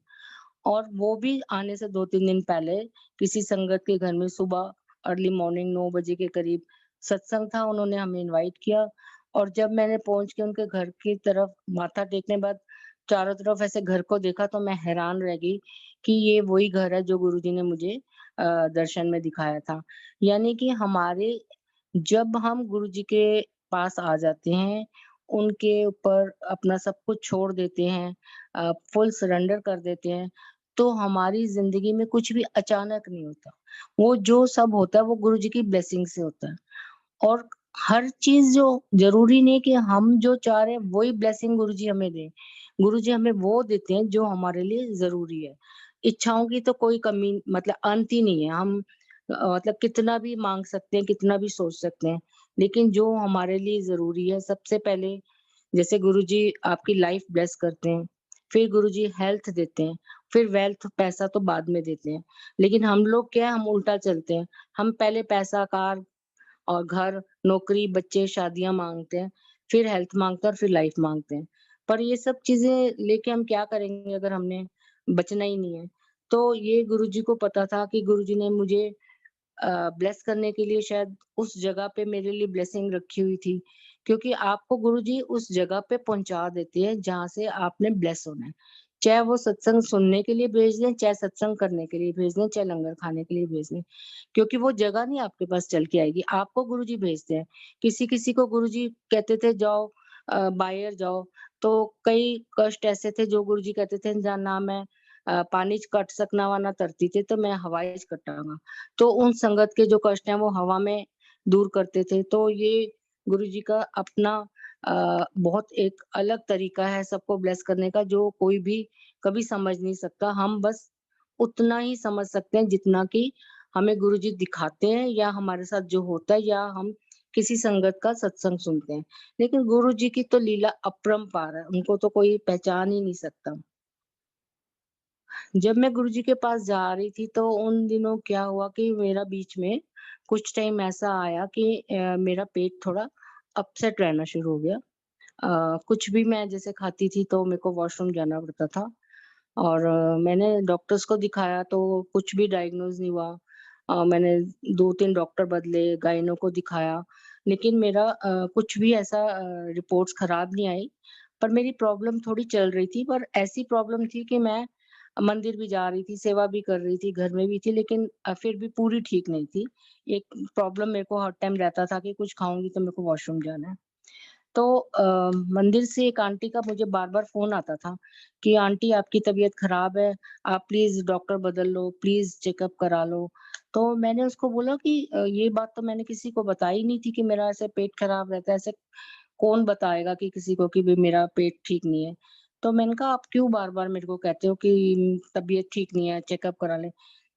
और वो भी आने से 2-3 दिन पहले किसी संगत के घर में सुबह अर्ली मॉर्निंग 9 बजे के करीब सत्संग था, उन्होंने हमें इनवाइट किया और जब मैंने पहुँच के उनके घर की तरफ माथा टेकने बाद चारों तरफ ऐसे घर को देखा तो मैं हैरान रह गई कि ये वही घर है जो गुरुजी ने मुझे दर्शन में दिखाया था। यानी कि हमारे जब हम गुरुजी के पास आ जाते हैं, उनके ऊपर अपना सब कुछ छोड़ देते हैं, फुल सरेंडर कर देते हैं, तो हमारी ज़िंदगी में कुछ भी अचानक नहीं होता। वो जो सब होता है वो गुरुजी की ब्लेसिंग से होता है। और हर चीज़ जो ज़रूरी नहीं कि हम जो चाह रहे हैं वही ब्लेसिंग गुरुजी हमें दें। गुरुजी हमें वो देते हैं जो हमारे लिए ज़रूरी है। इच्छाओं की तो कोई कमी मतलब अंत ही नहीं है। हम मतलब कितना भी माँग सकते हैं, कितना भी सोच सकते हैं, लेकिन जो हमारे लिए ज़रूरी है सबसे पहले जैसे गुरुजी आपकी लाइफ ब्लेस करते हैं, फिर गुरुजी हेल्थ देते हैं, फिर वेल्थ पैसा तो बाद में देते हैं। लेकिन हम लोग क्या है हम उल्टा चलते हैं। हम पहले पैसा, कार और घर, नौकरी, बच्चे, शादियाँ माँगते हैं, फिर हेल्थ माँगते हैं और फिर लाइफ माँगते हैं। पर ये सब चीज़ें लेके हम क्या करेंगे अगर हमने बचना ही नहीं है। तो ये गुरुजी को पता था कि गुरुजी ने मुझे ब्लेस करने के लिए शायद उस जगह पे मेरे लिए ब्लेसिंग रखी हुई थी। क्योंकि आपको गुरुजी उस जगह पे पहुँचा देते हैं जहाँ से आपने ब्लेस होना है। चाहे वो सत्संग सुनने के लिए भेज दें, चाहे सत्संग करने के लिए भेज दें, चाहे लंगर खाने के लिए भेज दें। क्योंकि वो जगह नहीं आपके पास चल के आएगी, आपको गुरुजी भेजते हैं। किसी-किसी को गुरुजी कहते थे जाओ बाहर जाओ, तो कई कष्ट ऐसे थे जो गुरुजी कहते थे जा ना मैं पानी च कट सकना वा ना धरती ते, तो मैं हवाई च कटांगा। तो उन संगत के जो कष्ट हैं वो हवा में दूर करते थे। तो ये गुरुजी का अपना बहुत एक अलग तरीका है सबको ब्लेस करने का जो कोई भी कभी समझ नहीं सकता। हम बस उतना ही समझ सकते हैं जितना कि हमें गुरुजी दिखाते हैं या हमारे साथ जो होता है या हम किसी संगत का सत्संग सुनते हैं। लेकिन गुरुजी की तो लीला अपरंपार है, उनको तो कोई पहचान ही नहीं सकता। जब मैं गुरुजी के पास जा रही थी तो उन दिनों क्या हुआ कि मेरा बीच में कुछ टाइम ऐसा आया कि मेरा पेट थोड़ा अपसेट रहना शुरू हो गया। कुछ भी मैं जैसे खाती थी तो मेरे को वॉशरूम जाना पड़ता था और मैंने डॉक्टर्स को दिखाया तो कुछ भी डायग्नोज़ नहीं हुआ। मैंने 2-3 डॉक्टर बदले, गाइनो को दिखाया, लेकिन मेरा कुछ भी ऐसा रिपोर्ट्स खराब नहीं आई। पर मेरी प्रॉब्लम थोड़ी चल रही थी, पर ऐसी प्रॉब्लम थी कि मैं मंदिर भी जा रही थी, सेवा भी कर रही थी, घर में भी थी, लेकिन फिर भी पूरी ठीक नहीं थी। एक प्रॉब्लम मेरे को हर टाइम रहता था कि कुछ खाऊँगी तो मेरे को वॉशरूम जाना है। तो मंदिर से एक आंटी का मुझे बार-बार फ़ोन आता था कि आंटी आपकी तबीयत ख़राब है, आप प्लीज़ डॉक्टर बदल लो, प्लीज़ चेकअप करा लो। तो मैंने उसको बोला कि ये बात तो मैंने किसी को बताई नहीं थी कि मेरा ऐसे पेट ख़राब रहता है, ऐसे कौन बताएगा कि किसी को कि भई मेरा पेट ठीक नहीं है। तो मैंने कहा आप क्यों बार-बार मेरे को कहते हो कि तबीयत ठीक नहीं है, चेकअप करा लें।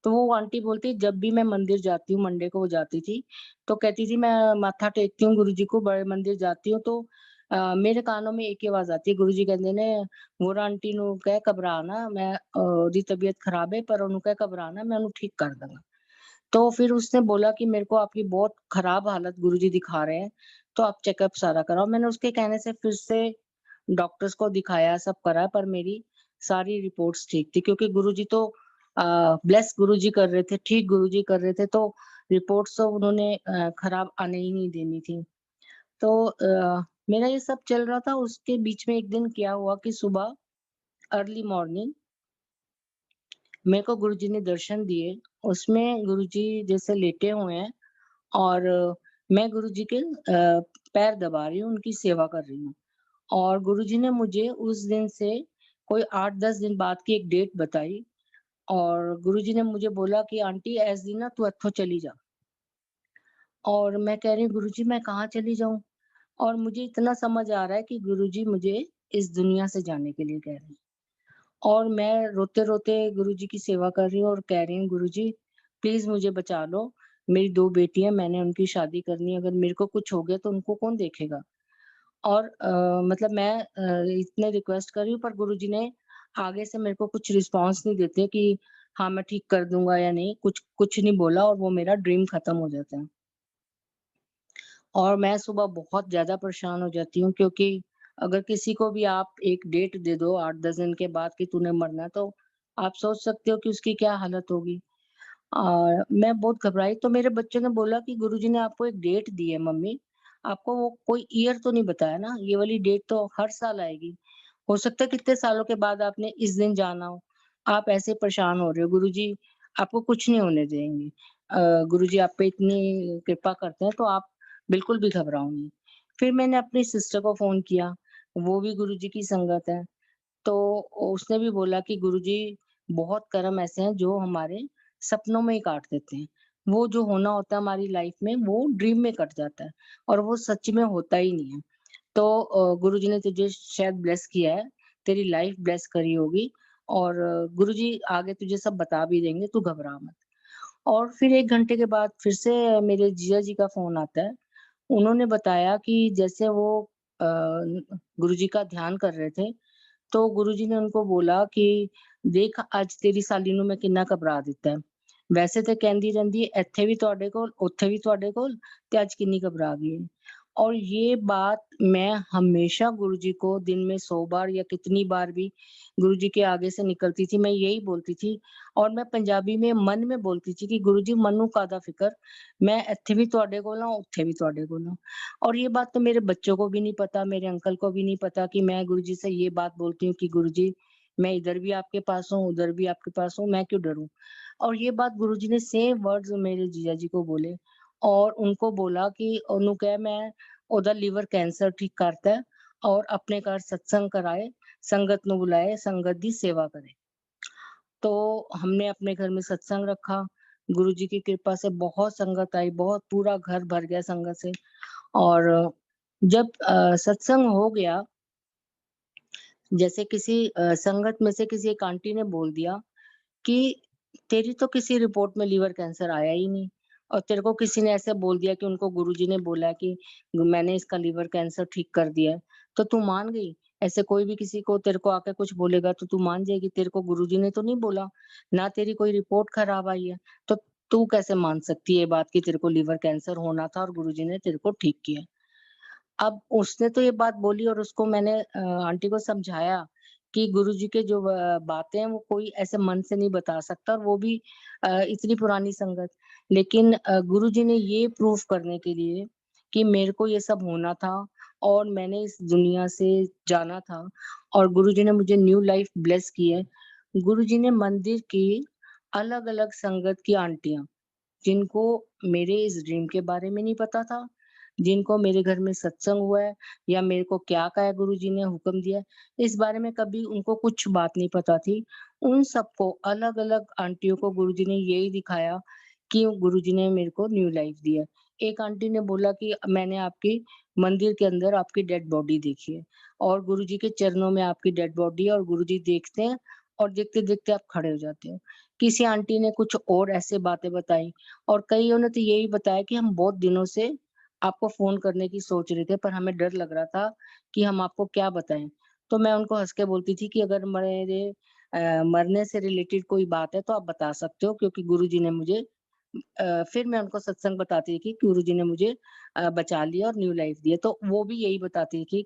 तो वो आंटी बोलती जब भी मैं मंदिर जाती हूँ, मंडे को वो जाती थी, तो कहती थी मैं माथा टेकती हूँ गुरुजी को, बड़े मंदिर जाती हूँ तो मेरे कानों में एक ही आवाज़ आती है गुरुजी कहंदे ने "ਹੋਰ आंटी ਨੂੰ ਕਹਿ ਘਬਰਾ ਨਾ ਮੈਂ ਉਹਦੀ तबीयत खराब है पर ਉਹਨੂੰ ਕਹਿ ਘਬਰਾ ਨਾ मैं ਉਹਨੂੰ ठीक कर दूँगा।" तो फिर उसने बोला कि मेरे को आपकी बहुत खराब हालत गुरुजी दिखा रहे हैं, तो आप चेकअप सारा कराओ। मैंने उसके कहने से फिर से डॉक्टर्स को दिखाया, सब करा पर मेरी सारी रिपोर्ट्स ठीक थी क्योंकि गुरुजी तो ब्लेस गुरुजी कर रहे थे, ठीक गुरुजी कर रहे थे तो रिपोर्ट्स तो उन्होंने खराब आने ही नहीं देनी थी। तो मेरा ये सब चल रहा था उसके बीच में एक दिन क्या हुआ कि सुबह अर्ली मॉर्निंग मेरे को गुरुजी ने दर्शन दिए। उसमें गुरुजी जैसे लेटे हुए हैं और मैं गुरुजी के पैर दबा रही हूँ, उनकी सेवा कर रही हूँ। और गुरुजी ने मुझे उस दिन से कोई 8-10 दिन बाद की एक डेट बताई और गुरुजी ने मुझे बोला कि आंटी इस दिन ना तू इत्थों चली जा। और मैं कह रही हूँ गुरुजी मैं कहाँ चली जाऊँ? और मुझे इतना समझ आ रहा है कि गुरुजी मुझे इस दुनिया से जाने के लिए कह रहे हैं। और मैं रोते-रोते गुरुजी की सेवा कर रही हूँ और कह रही हूँ गुरुजी प्लीज़ मुझे बचा लो। मेरी 2 बेटी हैं, मैंने उनकी शादी करनी है, अगर मेरे को कुछ हो गया तो उनको कौन देखेगा? और मतलब मैं इतने रिक्वेस्ट कर रही हूँ पर गुरुजी ने आगे से मेरे को कुछ रिस्पॉन्स नहीं देते कि हाँ, मैं ठीक कर दूँगा या नहीं, कुछ कुछ नहीं बोला और वो मेरा ड्रीम खत्म हो जाता है। और मैं सुबह बहुत ज़्यादा परेशान हो जाती हूँ क्योंकि अगर किसी को भी आप एक डेट दे दो 8-10 दिन के बाद कि तूने मरना है, तो आप सोच सकते हो कि उसकी क्या हालत होगी। मैं बहुत घबराई तो मेरे बच्चों ने बोला कि गुरुजी ने आपको एक डेट दी है मम्मी, आपको वो कोई ईयर तो नहीं बताया ना? ये वाली डेट तो हर साल आएगी। हो सकता है कितने सालों के बाद आपने इस दिन जाना हो। आप ऐसे परेशान हो रहे हो, गुरुजी आपको कुछ नहीं होने देंगे। गुरुजी आप पे इतनी कृपा करते हैं तो आप बिल्कुल भी घबराओ नहीं। फिर मैंने अपनी सिस्टर को फ़ोन किया, वो भी गुरुजी की संगत है। तो उसने भी बोला कि गुरुजी बहुत कर्म ऐसे हैं जो हमारे सपनों में ही काट देते हैं। वो जो होना होता है हमारी लाइफ में वो ड्रीम में कट जाता है और वो सच में होता ही नहीं है। तो गुरुजी ने तुझे शायद ब्लेस किया है, तेरी लाइफ ब्लेस करी होगी और गुरुजी आगे तुझे सब बता भी देंगे, तू घबरा मत। और फिर 1 घंटे के बाद फिर से मेरे जीजा जी का फ़ोन आता है। उन्होंने बताया कि जैसे वो गुरुजी का ध्यान कर रहे थे तो गुरुजी ने उनको बोला कि देख ਅੱਜ ਤੇਰੀ ਸਾਲੀ ਨੂੰ ਮੈਂ ਕਿੰਨਾ ਘਬਰਾ ਦਿੱਤਾ ਹੈ। ਵੈਸੇ ਤੇ ਕਹਿੰਦੀ ਰਹਿੰਦੀ ਹੈ ਇੱਥੇ ਵੀ ਤੁਹਾਡੇ ਕੋਲ, ਉੱਥੇ ਵੀ ਤੁਹਾਡੇ ਕੋਲ ਤੇ ਅੱਜ ਕਿੰਨੀ घबरा गई है। और ये बात मैं हमेशा गुरुजी को दिन में 100 बार या कितनी बार भी गुरुजी के आगे से निकलती थी, मैं यही बोलती थी और मैं पंजाबी में मन में बोलती थी कि गुरुजी मन्नू कादा फिकर, मैं ਇੱਥੇ ਵੀ ਤੁਹਾਡੇ ਕੋਲ ਹਾਂ, ਉੱਥੇ ਵੀ ਤੁਹਾਡੇ ਕੋਲ ਹਾਂ। और ये बात तो मेरे बच्चों को भी नहीं पता, मेरे अंकल को भी नहीं पता कि मैं गुरुजी से ये बात बोलती हूँ कि गुरुजी मैं इधर भी आपके पास हूँ, उधर भी आपके पास हूँ, मैं क्यों डरूँ? और ये बात गुरुजी ने सेम वर्ड्स मेरे जीजा जी को बोले और उनको बोला कि ओनू कह मैं ओदा लीवर कैंसर ठीक करता है और अपने घर सत्संग कराए, संगत नु बुलाए, संगत दी सेवा करे। तो हमने अपने घर में सत्संग रखा, गुरुजी की कृपा से बहुत संगत आई, बहुत पूरा घर भर गया संगत से। और जब सत्संग हो गया, जैसे किसी संगत में से किसी एक आंटी ने बोल दिया कि तेरी तो किसी रिपोर्ट में लीवर कैंसर आया ही नहीं और तेरे को किसी ने ऐसे बोल दिया कि उनको गुरुजी ने बोला कि मैंने इसका लीवर कैंसर ठीक कर दिया है, तो तू मान गई? ऐसे कोई भी किसी को तेरे को आके कुछ बोलेगा तो तू मान जाएगी? तेरे को गुरुजी ने तो नहीं बोला, ना तेरी कोई रिपोर्ट खराब आई है, तो तू कैसे मान सकती है ये बात कि तेरे को लीवर कैंसर होना था और गुरुजी ने तेरे को ठीक किया? अब उसने तो ये बात बोली और उसको मैंने आंटी को समझाया कि गुरुजी के जो बातें हैं वो कोई ऐसे मन से नहीं बता सकता और वो भी इतनी पुरानी संगत। लेकिन गुरुजी ने ये प्रूफ करने के लिए कि मेरे को ये सब होना था और मैंने इस दुनिया से जाना था और गुरुजी ने मुझे न्यू लाइफ ब्लेस की है। गुरुजी ने मंदिर की अलग-अलग संगत की आंटियाँ जिनको मेरे इस ड्रीम के बारे में नहीं पता था, जिनको मेरे घर में सत्संग हुआ है या मेरे को क्या कहा है गुरुजी ने हुक्म दिया है, इस बारे में कभी उनको कुछ बात नहीं पता थी। उन सबको अलग-अलग आंटियों को गुरुजी ने यही दिखाया कि गुरुजी ने मेरे को न्यू लाइफ दी है। एक आंटी ने बोला कि मैंने आपकी मंदिर के अंदर आपकी डेड बॉडी देखी है और गुरुजी के चरणों में आपकी डेड बॉडी है और गुरुजी देखते हैं और देखते-देखते आप खड़े हो जाते हो। किसी आंटी ने कुछ और ऐसे बातें बताई और कइयों ने तो यही बताया कि हम बहुत दिनों से आपको फ़ोन करने की सोच रहे थे, पर हमें डर लग रहा था कि हम आपको क्या बताएँ? तो मैं उनको हँस के बोलती थी कि अगर मेरे मरने से रिलेटेड कोई बात है तो आप बता सकते हो क्योंकि गुरुजी ने मुझे फिर मैं उनको सत्संग बताती थी कि गुरुजी ने मुझे बचा लिया और न्यू लाइफ़ दी है। तो वो भी यही बताती थी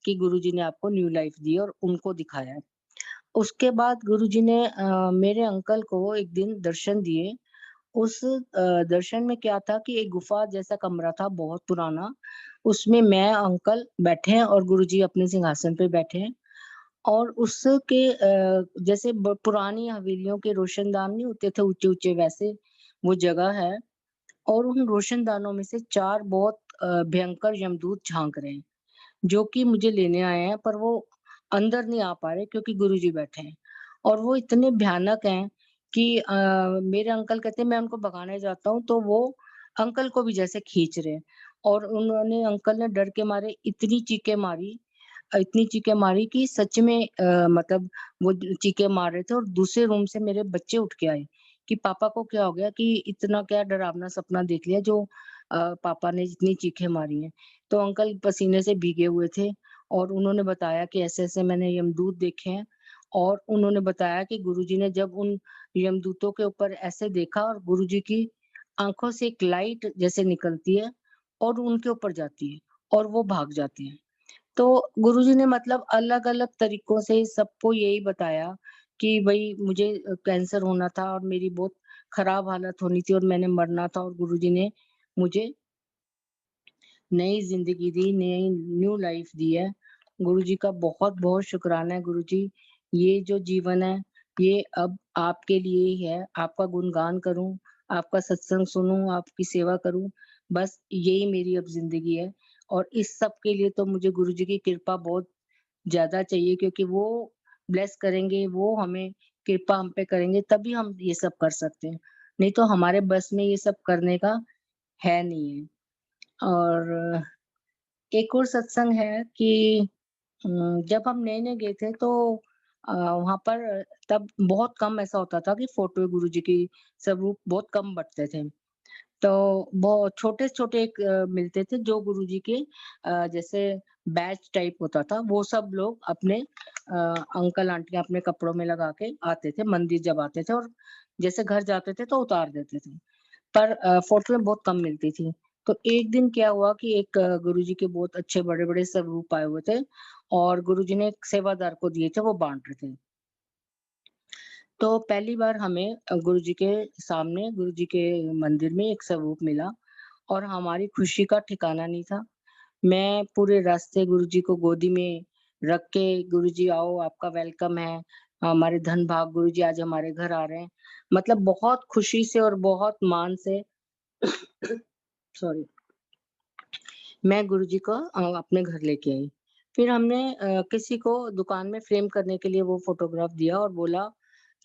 कि गुरुजी ने आपको न्यू लाइफ़ दी है और उनको दिखाया है। उसके बाद गुरुजी ने मेरे अंकल को एक दिन दर्शन दिए। उस दर्शन में क्या था कि एक गुफ़ा जैसा कमरा था बहुत पुराना, उसमें मैं, अंकल बैठे हैं और गुरुजी अपने सिंहासन पे बैठे हैं और उसके जैसे पुरानी हवेलियों के रोशनदान नहीं होते थे ऊँचे-ऊँचे वैसे, वो जगह है और उन रोशनदानों में से 4 बहुत भयंकर यमदूत झाँक रहे हैं। जो कि मुझे लेने आए हैं, पर वो अंदर नहीं आ पा रहे क्योंकि गुरुजी बैठे हैं। और वो इतने भयानक हैं कि मेरे अंकल कहते हैं मैं उनको भगाने जाता हूँ तो वो अंकल को भी जैसे खींच रहे हैं। और उन्होंने अंकल ने डर के मारे इतनी चीखें मारी कि सच में मतलब वो चीखें मार रहे थे और दूसरे रूम से मेरे बच्चे उठ के आए कि पापा को क्या हो गया कि इतना क्या डरावना सपना देख लिया जो पापा ने इतनी चीखें मारी हैं। तो अंकल पसीने से भीगे हुए थे और उन्होंने बताया कि ऐसे-ऐसे मैंने यमदूत देखे हैं और उन्होंने बताया कि गुरुजी ने जब उन यमदूतों के ऊपर ऐसे देखा और गुरुजी की आँखों से एक लाइट जैसे निकलती है और उनके ऊपर जाती है और वो भाग जाते हैं। तो गुरुजी ने मतलब अलग-अलग तरीकों से सबको यही बताया कि भई मुझे कैंसर होना था और मेरी बहुत खराब हालत होनी थी और मैंने मरना था और गुरुजी ने मुझे नई ज़िंदगी दी, नई न्यू लाइफ़ दी है। गुरुजी का बहुत-बहुत शुक्राना है गुरुजी। ये जो जीवन है, ये अब आपके लिए ही है। आपका गुणगान करूँ, आपका सत्संग सुनूँ, आपकी सेवा करूँ, बस यही मेरी अब ज़िंदगी है। और इस सब के लिए तो मुझे गुरुजी की कृपा बहुत ज़्यादा चाहिए, क्योंकि वो ब्लेस करेंगे, वो हमें कृपा हम पे करेंगे, तभी हम ये सब कर सकते हैं। नहीं तो हमारे बस में ये सब करने का है नहीं है। और एक और सत्संग है कि जब हम नए-नए गए थे तो वहाँ पर तब बहुत कम ऐसा होता था कि फ़ोटो गुरुजी की स्वरूप बहुत कम बँटते थे। तो वो छोटे-छोटे एक मिलते थे जो गुरुजी के जैसे बैच टाइप होता था, वो सब लोग अपने अंकल आंटियाँ अपने कपड़ों में लगा के आते थे, मंदिर जब आते थे और जैसे घर जाते थे तो उतार देते थे। पर फ़ोटोएँ बहुत कम मिलती थी। तो एक दिन क्या हुआ कि एक गुरुजी के बहुत अच्छे बड़े-बड़े स्वरूप आए हुए थे और गुरुजी ने एक सेवादार को दिए थे, वो बाँट रहे थे। तो पहली बार हमें गुरुजी के सामने, गुरुजी के मंदिर में एक स्वरूप मिला और हमारी खुशी का ठिकाना नहीं था। मैं पूरे रास्ते गुरुजी को गोदी में रख के, गुरुजी आओ आपका वेलकम है, हमारे धन भाग गुरुजी आज हमारे घर आ रहे हैं। मतलब बहुत खुशी से और बहुत मान से सॉरी, मैं गुरुजी को अपने घर लेके आई। फिर हमने किसी को दुकान में फ्रेम करने के लिए वो फ़ोटोग्राफ दिया और बोला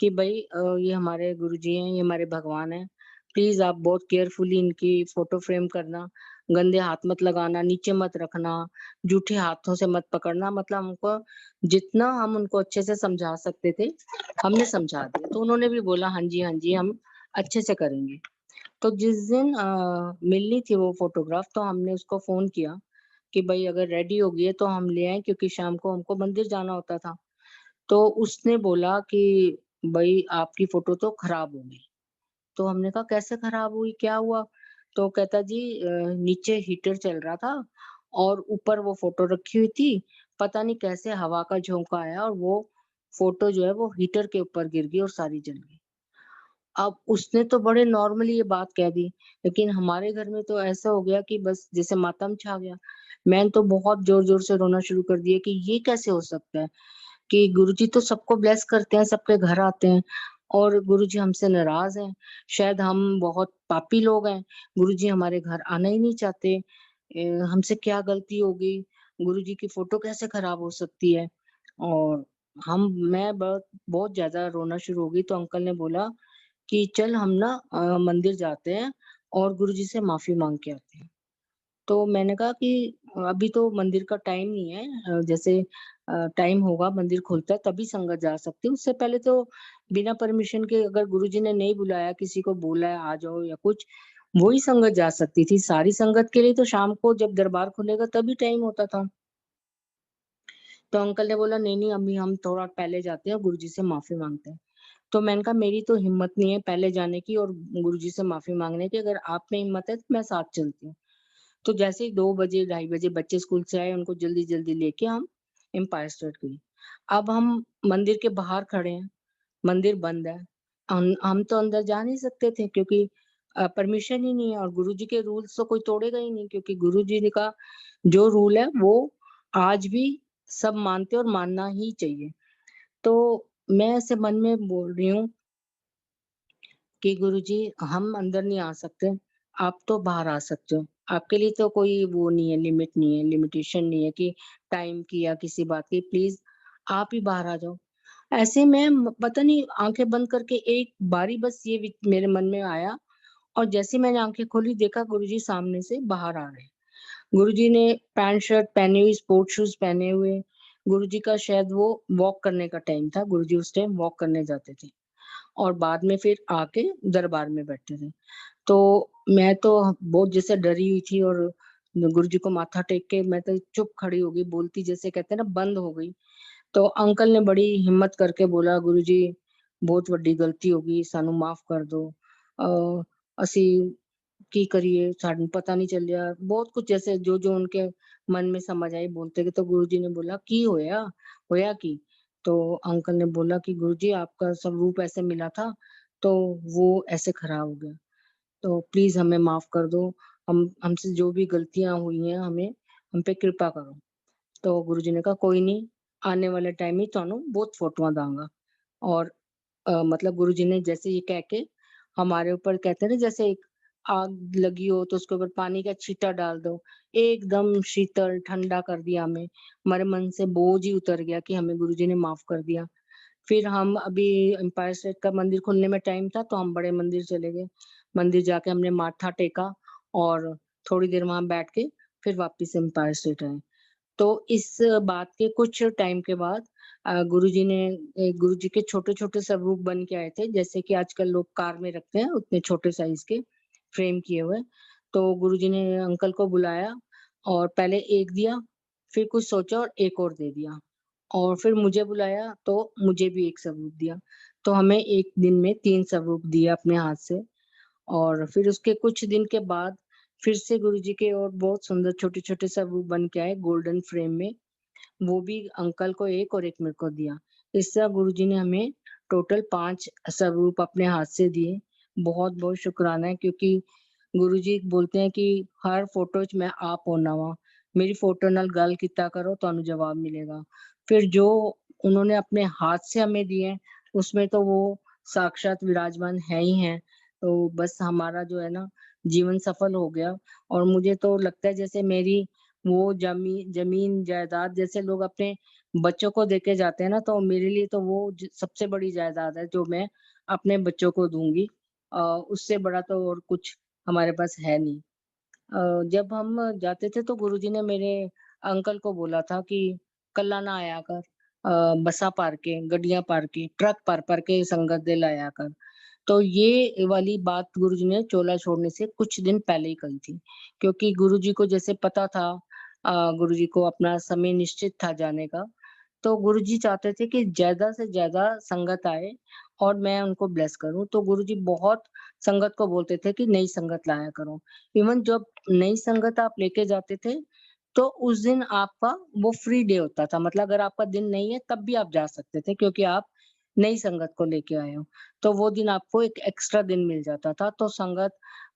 कि भई ये हमारे गुरुजी हैं, ये हमारे भगवान हैं। प्लीज़ आप बहुत केयरफुली इनकी फ़ोटो फ्रेम करना, गंदे हाथ मत लगाना, नीचे मत रखना, जूठे हाथों से मत पकड़ना। मतलब हमको जितना हम उनको अच्छे से समझा सकते थे, हमने समझा दिया। तो उन्होंने भी बोला, "हाँ जी, हाँ जी, हम अच्छे से करेंगे।" तो जिस दिन मिलनी थी वो फ़ोटोग्राफ, तो हमने उसको फ़ोन किया कि भई अगर रेडी हो गई है तो हम ले आएँ, क्योंकि शाम को हमको मंदिर जाना होता था। तो उसने बोला कि भई आपकी फ़ोटो तो खराब हो गई। तो हमने कहा कैसे खराब हुई, क्या हुआ? तो कहता जी नीचे हीटर चल रहा था और ऊपर वो फ़ोटो रखी हुई थी, पता नहीं कैसे हवा का झोंका आया और वो फ़ोटो जो है वो हीटर के ऊपर गिर गई और सारी जल गई। अब उसने तो बड़े नॉर्मली ये बात कह दी, लेकिन हमारे घर में तो ऐसा हो गया कि बस जैसे मातम छा गया। मैंने तो बहुत ज़ोर-ज़ोर से रोना शुरू कर दिया कि ये कैसे हो सकता है कि गुरुजी तो सबको ब्लेस करते हैं, सबके घर आते हैं और गुरुजी हमसे नाराज़ हैं। शायद हम बहुत पापी लोग हैं, गुरुजी हमारे घर आना ही नहीं चाहते। हमसे क्या गलती हो गई? गुरुजी की फ़ोटो कैसे खराब हो सकती है? और मैं बहुत बहुत ज़्यादा रोना शुरू हो गई, तो अंकल ने बोला कि चल हम ना मंदिर जाते हैं और गुरुजी से माफ़ी माँग के आते हैं। तो मैंने कहा कि अभी तो मंदिर का टाइम नहीं है, जैसे टाइम होगा मंदिर खुलता है तभी संगत जा सकती है। उससे पहले तो बिना परमिशन के अगर गुरुजी ने नहीं बुलाया, किसी को बोला है आ जाओ या कुछ, वो ही संगत जा सकती थी। सारी संगत के लिए तो शाम को जब दरबार खुलेगा तभी टाइम होता था। तो अंकल ने बोला नहीं, नहीं अभी हम थोड़ा पहले जाते हैं और गुरुजी से माफ़ी माँगते हैं। तो मैंने कहा मेरी तो हिम्मत नहीं है पहले जाने की और गुरुजी से माफ़ी माँगने की, अगर आप में हिम्मत है तो मैं साथ चलती हूँ। तो जैसे ही 2 बजे, ढाई बजे बच्चे स्कूल से आए, उनको जल्दी-जल्दी लेके हम एम्पायर स्टेट गए। अब हम मंदिर के बाहर खड़े हैं, मंदिर बंद है। हम तो अंदर जा नहीं सकते थे क्योंकि परमिशन ही नहीं है और गुरुजी के रूल्स तो कोई तोड़ेगा ही नहीं, क्योंकि गुरुजी ने का जो रूल है वो आज भी सब मानते हैं और मानना ही चाहिए। तो मैं ऐसे मन में बोल रही हूँ कि गुरुजी हम अंदर नहीं आ सकते, आप तो बाहर आ सकते हो। आपके लिए तो कोई वो नहीं है, लिमिट नहीं है, लिमिटेशन नहीं है कि टाइम की या किसी बात की, प्लीज़ आप ही बाहर आ जाओ। ऐसे में पता नहीं आँखें बंद करके एक बारी बस ये मेरे मन में आया और जैसे ही मैंने आँखें खोली देखा गुरुजी सामने से बाहर आ रहे हैं। गुरुजी ने पैंट शर्ट पहनी हुई, स्पोर्ट शूज़ पहने हुए, गुरुजी का शायद वो वॉक करने का टाइम था, गुरुजी उस टाइम वॉक करने जाते थे। और बाद में फिर आके दरबार में बैठते थे। तो मैं तो बहुत जैसे डरी हुई थी और गुरुजी को माथा टेक के मैं तो चुप खड़ी हो गई, बोलती जैसे कहते हैं ना बंद हो गई। तो अंकल ने बड़ी हिम्मत करके बोला, "गुरुजी बहुत ਵੱਡੀ गलती हो गई, ਸਾਨੂੰ माफ कर दो। ਅਸੀਂ की करिए, ਸਾਨੂੰ पता नहीं चल रहा।" बहुत कुछ जैसे जो-जो उनके मन में समझ आई बोलते गए। तो गुरुजी ने बोला, "की होया की?" तो अंकल ने बोला कि गुरुजी आपका स्वरूप ऐसे मिला था, तो वो ऐसे खराब हो गया। तो प्लीज़ हमें माफ़ कर दो। हमसे जो भी गलतियाँ हुई हैं हम पे कृपा करो। तो गुरुजी ने कहा कोई नहीं, आने वाले टाइम में ਤੁਹਾਨੂੰ बहुत फोटोआं दांगा। और मतलब गुरुजी ने जैसे ये कह के हमारे ऊपर कहते हैं ना जैसे एक आग लगी हो तो उसके ऊपर पानी का छींटा डाल दो, एकदम शीतल ठंडा कर दिया हमें। हमारे मन से बोझ ही उतर गया कि हमें गुरुजी ने माफ़ कर दिया। फिर हम अभी एम्पायर स्टेट का मंदिर खुलने में टाइम था तो हम बड़े मंदिर चले गए। मंदिर जाके हमने माथा टेका और थोड़ी देर वहाँ बैठ के फिर वापस एम्पायर स्टेट आए। तो इस बात के कुछ टाइम के बाद गुरुजी के छोटे-छोटे स्वरूप बन के आए थे, जैसे कि आजकल लोग कार में रखते हैं, उतने छोटे साइज़ के फ्रेम किए हुए। तो गुरुजी ने अंकल को बुलाया और पहले 1 दिया, फिर कुछ सोचा और 1 और दे दिया और फिर मुझे बुलाया तो मुझे भी 1 स्वरूप दिया। तो हमें 1 दिन में 3 स्वरूप दिए अपने हाथ से। और फिर उसके कुछ दिन के बाद फिर से गुरुजी के और बहुत सुंदर छोटे-छोटे स्वरूप बन के आए गोल्डन फ्रेम में। वो भी अंकल को 1 और 1 मेरे को दिया। इस तरह गुरुजी ने हमें टोटल 5 स्वरूप अपने हाथ से दिए। बहुत-बहुत शुकराना है क्योंकि गुरुजी बोलते हैं कि हर फ़ोटो 'च मैं आप होना वा। मेरी फ़ोटो नाल गल कीता करो ਤੁਹਾਨੂੰ जवाब मिलेगा। फिर जो उन्होंने अपने हाथ से हमें दिए हैं, उसमें तो वो साक्षात विराजमान है ही हैं। तो बस हमारा जो है ना जीवन सफल हो गया और मुझे तो लगता है जैसे मेरी वो ज़मीन जायदाद जैसे लोग अपने बच्चों को देके जाते हैं ना, तो मेरे लिए तो वो सबसे बड़ी जायदाद है जो मैं अपने बच्चों को दूँगी। उससे बड़ा तो और कुछ हमारे पास है नहीं। जब हम जाते थे तो गुरुजी ने मेरे अंकल को बोला था कि कल्ला ना आया कर, बसां भर के, गड्डियां भर के, ट्रक भर के संगत दे लाया कर। तो ये वाली बात गुरुजी ने चोला छोड़ने से कुछ दिन पहले ही कही थी, क्योंकि गुरुजी को जैसे पता था गुरुजी को अपना समय निश्चित था जाने का, तो गुरुजी चाहते थे कि ज़्यादा से ज़्यादा संगत आए और मैं उनको ब्लेस करूँ। तो गुरुजी बहुत संगत को बोलते थे कि नई संगत लाया करो। इवन जब नई संगत आप लेके जाते थे, तो उस दिन आपका वो फ्री डे होता था। मतलब अगर आपका दिन नहीं है तब भी आप जा सकते थे क्योंकि आप नई संगत को लेके आए हो। तो वो दिन आपको एक एक्स्ट्रा दिन मिल जाता था। तो संगत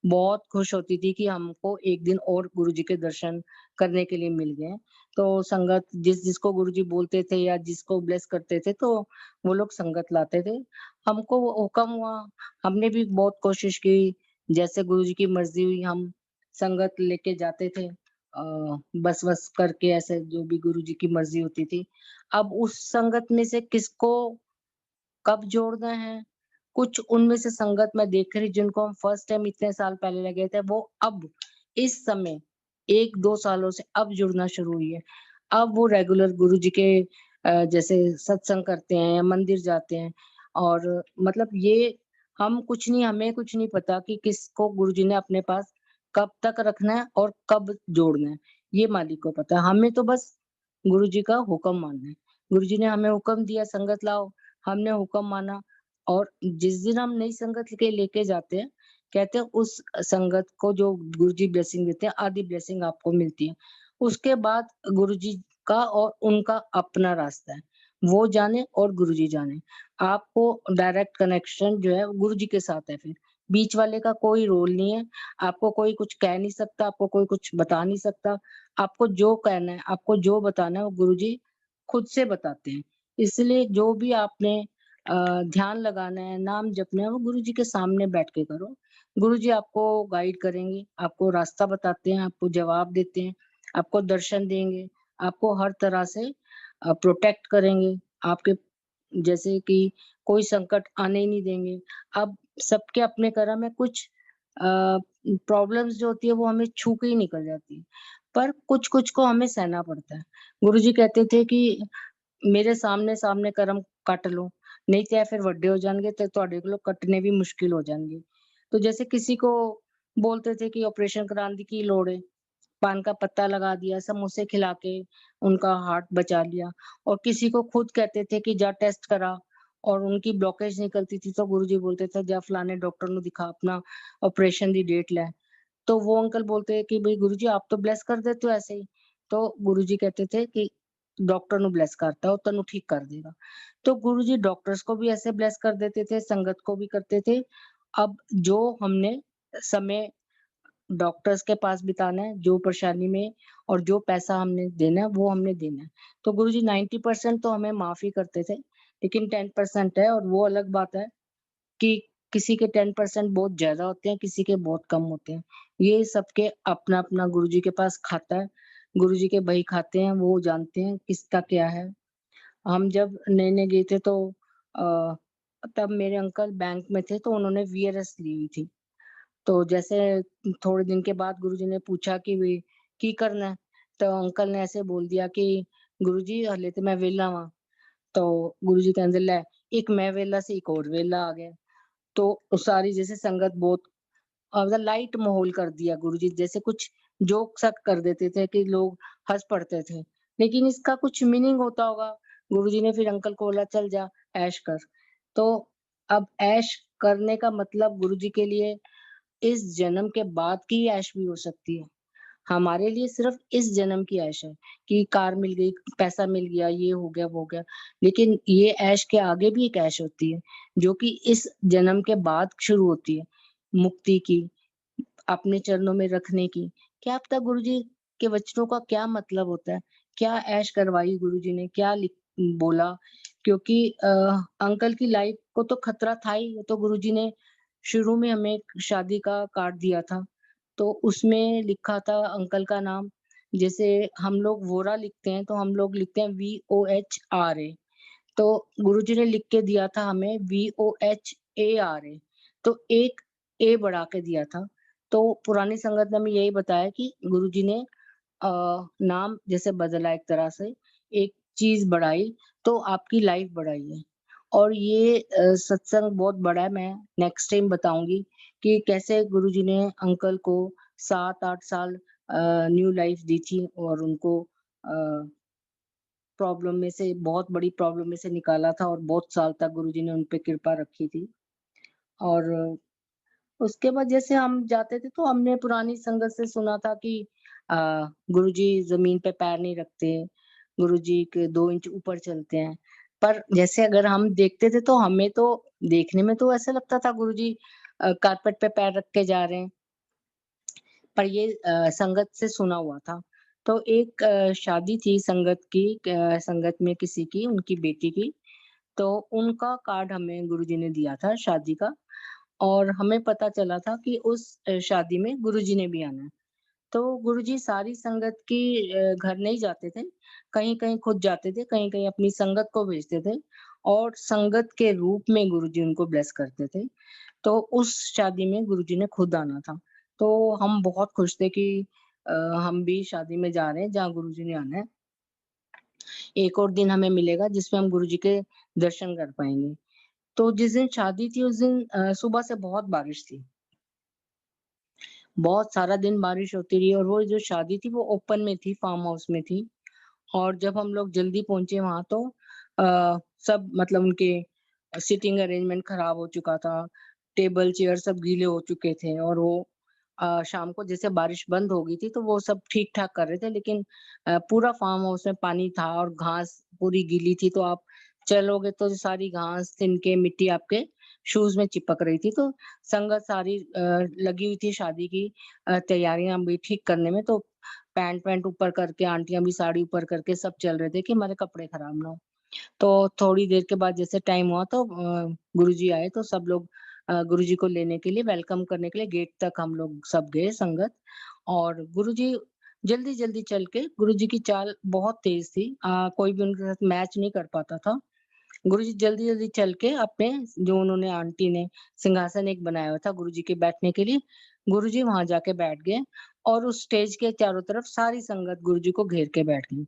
बहुत खुश होती थी कि हमको 1 दिन और गुरुजी के दर्शन करने के लिए मिल गए। तो संगत जिसको गुरुजी बोलते थे या जिसको ब्लेस करते थे, तो वो लोग संगत लाते थे। हमको वो हुक्म हुआ, हमने भी बहुत कोशिश की, जैसे गुरुजी की मर्ज़ी हुई हम संगत लेके जाते थे। बस-वस करके ऐसे जो भी गुरुजी की मर्ज़ी होती थी। अब उस संगत में से किसको कब जोड़ना है, कुछ उनमें से संगत मैं देख रही जिनको हम फर्स्ट टाइम इतने साल पहले लगे थे, वो अब इस समय 1-2 सालों से अब जुड़ना शुरू हुई है। अब वो रेगुलर गुरुजी के जैसे सत्संग करते हैं या मंदिर जाते हैं और मतलब ये हमें कुछ नहीं पता कि किसको गुरुजी ने अपने पास कब तक रखना है और कब जोड़ना है, ये मालिक को पता है। हमें तो बस गुरुजी का हुक्म मानना है। गुरुजी ने हमें हुक्म दिया संगत लाओ, हमने हुक्म माना और जिस दिन हम नई संगत के लेके जाते हैं, कहते हैं उस संगत को जो गुरुजी ब्लेसिंग देते हैं, आधी ब्लेसिंग आपको मिलती है। उसके बाद गुरुजी का और उनका अपना रास्ता है। वो जाने और गुरुजी जाने। आपको डायरेक्ट कनेक्शन जो है वो गुरुजी के साथ है फिर। बीच वाले का कोई रोल नहीं है। आपको कोई कुछ कह नहीं सकता, आपको कोई कुछ बता नहीं सकता। आपको जो कहना है, आपको जो बताना है वो गुरुजी खुद से बताते हैं। इसलिए जो भी आपने ध्यान लगाना है, नाम जपना है, वो गुरुजी के सामने बैठ के करो। गुरुजी आपको गाइड करेंगे, आपको रास्ता बताते हैं, आपको जवाब देते हैं, आपको दर्शन देंगे, आपको हर तरह से प्रोटेक्ट करेंगे। आपके जैसे कि कोई संकट आने ही नहीं देंगे। अब सबके अपने कर्म है, कुछ प्रॉब्लम्स जो होती है वो हमें छू के ही निकल जाती है, पर कुछ-कुछ को हमें सहना पड़ता है। गुरुजी कहते थे कि ਮੇਰੇ ਸਾਹਮਣੇ ਕਰਮ ਕੱਟ लो, नहीं तो फिर ਵੱਡੇ ਹੋ ਜਾਣਗੇ ਤੇ ਤੁਹਾਡੇ ਕੋਲੋਂ ਕੱਟਣੇ ਵੀ मुश्किल हो जाएँगे। तो जैसे किसी को बोलते थे कि ऑपरेशन कराने की लोड़ है, पान का पत्ता लगा दिया, समोसे खिला के उनका हार्ट बचा लिया और किसी को खुद कहते थे कि जा टेस्ट करा और उनकी ब्लॉकेज निकलती थी तो गुरुजी बोलते थे जा फलाने डॉक्टर ਨੂੰ दिखा अपना ऑपरेशन दी डेट ले। तो वो अंकल बोलते हैं कि भई गुरुजी आप तो ब्लेस कर देते हो ऐसे ही। तो गुरुजी कहते थे कि डॉक्टर ਨੂੰ ब्लेस करता है और ਤੈਨੂੰ ठीक कर देगा। तो गुरुजी डॉक्टर्स को भी ऐसे ब्लेस कर देते थे, संगत को भी करते थे। अब जो हमने समय डॉक्टर्स के पास बिताना है, जो परेशानी में और जो पैसा हमने देना है, वो हमने देना है। तो गुरुजी 90% तो हमें माफ़ ही करते थे, लेकिन 10% है और वो अलग बात है कि किसी के 10% बहुत ज़्यादा होते हैं, किसी के बहुत कम होते हैं। ये सबके अपना-अपना गुरुजी के पास खाता है, गुरुजी के बही खाते हैं, वो जानते हैं किसका क्या है। हम जब नए-नए गए थे तो अ, तब मेरे अंकल बैंक में थे, तो उन्होंने वीआरएस ली हुई थी। तो जैसे थोड़े दिन के बाद गुरुजी ने पूछा कि वे की करना है? तो अंकल ने ऐसे बोल दिया कि गुरुजी हले ते मैं वेला वां। तो गुरुजी कहंदे लै एक मैं वेला से एक और वेला आ गया। तो सारी जैसे संगत बहुत मतलब लाइट माहौल कर दिया गुरुजी, जैसे कुछ जोक सा कर देते थे कि लोग हँस पड़ते थे। लेकिन इसका कुछ मीनिंग होता होगा। गुरुजी ने फिर अंकल को बोला चल जा ऐश कर। तो अब ऐश करने का मतलब गुरुजी के लिए इस जन्म के बाद की ऐश भी हो सकती है। हमारे लिए सिर्फ़ इस जन्म की ऐश है कि कार मिल गई, पैसा मिल गया, ये हो गया, वो हो गया। लेकिन ये ऐश के आगे भी एक ऐश होती है, जो कि इस जन्म के बाद शुरू होती है, मुक्ति की, अपने चरणों में रखने की। क्या पता गुरुजी के वचनों का क्या मतलब होता है? क्या ऐश करवाई गुरुजी ने, क्या बोला? क्योंकि अंकल की लाइफ़ को तो खतरा था ही, वो तो गुरुजी ने शुरू में हमें एक शादी का कार्ड दिया था, तो उसमें लिखा था अंकल का नाम। जैसे हम लोग वोरा लिखते हैं, तो हम लोग लिखते हैं VOHRA। तो गुरुजी ने लिख के दिया था हमें VOHARA। तो एक ए बढ़ा के दिया था। तो पुरानी संगत ने हमें यही बताया कि गुरुजी ने अ, नाम जैसे बदला एक तरह से, एक चीज़ बढ़ाई, तो आपकी लाइफ़ बढ़ाई है। और ये सत्संग बहुत बड़ा है, मैं नेक्स्ट टाइम बताऊँगी कि कैसे गुरुजी ने अंकल को 7-8 साल न्यू लाइफ़ दी थी और उनको अ, प्रॉब्लम में से बहुत बड़ी प्रॉब्लम में से निकाला था और बहुत साल तक गुरुजी ने उन पे कृपा रखी थी। और उसके बाद जैसे हम जाते थे तो हमने पुरानी संगत से सुना था कि अ, गुरुजी ज़मीन पे पैर नहीं रखते, गुरुजी के 2 इंच ऊपर चलते हैं। पर जैसे अगर हम देखते थे तो हमें तो देखने में तो ऐसा लगता था गुरुजी कारपेट पे पैर रख के जा रहे हैं। पर ये संगत से सुना हुआ था। तो एक शादी थी संगत की, संगत में किसी की, उनकी बेटी की, तो उनका कार्ड हमें गुरुजी ने दिया था शादी का। और हमें पता चला था कि उस शादी में गुरुजी ने भी आना है। तो गुरुजी सारी संगत की घर नहीं जाते थे, कहीं-कहीं खुद जाते थे, कहीं-कहीं अपनी संगत को भेजते थे और संगत के रूप में गुरुजी उनको ब्लेस करते थे। तो उस शादी में गुरुजी ने खुद आना था। तो हम बहुत खुश थे कि अ, हम भी शादी में जा रहे हैं जहाँ गुरुजी ने आना है। एक और दिन हमें मिलेगा जिसमें हम गुरुजी के दर्शन कर पाएँगे। तो जिस दिन शादी थी उस दिन सुबह से बहुत बारिश थी। बहुत सारा दिन बारिश होती रही और वो जो शादी थी वो ओपन में थी, फार्म हाउस में थी। और जब हम लोग जल्दी पहुँचे वहाँ तो सब मतलब उनके सीटिंग अरेंजमेंट खराब हो चुका था, टेबल, चेयर सब गीले हो चुके थे और वो शाम को जैसे बारिश बंद हो गई थी तो वो सब ठीक-ठाक कर रहे थे लेकिन पूरा फार्म हाउस में पानी था और घास पूरी गीली थी तो आप चलोगे तो सारी घास, तिनके, मिट्टी आपके शूज़ में चिपक रही थी। तो संगत सारी लगी हुई थी शादी की तैयारियाँ भी ठीक करने में तो पैंट-वैंट ऊपर करके आंटियाँ भी साड़ी ऊपर करके सब चल रहे थे कि हमारे कपड़े खराब ना हो। तो थोड़ी देर के बाद जैसे टाइम हुआ तो गुरुजी आए तो सब लोग गुरुजी को लेने के लिए वेलकम करने के लिए गेट तक हम लोग सब गए संगत और गुरुजी जल्दी-जल्दी चल के गुरुजी की चाल बहुत तेज़ थी कोई भी उनके साथ मैच नहीं कर पाता था। गुरुजी जल्दी-जल्दी चल के अपने जो उन्होंने आंटी ने सिंहासन एक बनाया हुआ था गुरुजी के बैठने के लिए, गुरुजी वहाँ जाके बैठ गए और उस स्टेज के चारों तरफ सारी संगत गुरुजी को घेर के बैठ गई।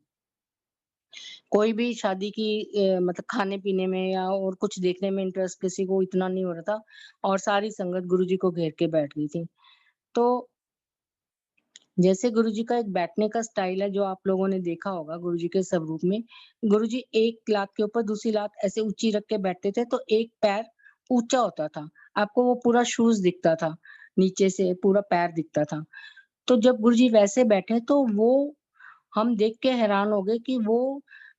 कोई भी शादी की मतलब खाने-पीने में या और कुछ देखने में इंटरेस्ट किसी को इतना नहीं हो रहा था और सारी संगत गुरुजी को घेर के बैठ गई थी। तो जैसे गुरुजी का एक बैठने का स्टाइल है जो आप लोगों ने देखा होगा गुरुजी के स्वरूप में, गुरुजी एक लात के ऊपर दूसरी लात ऐसे ऊँची रख के बैठते थे तो एक पैर ऊँचा होता था। आपको वो पूरा शूज़ दिखता था, नीचे से पूरा पैर दिखता था। तो जब गुरुजी वैसे बैठे तो वो हम देख के हैरान हो गए कि वो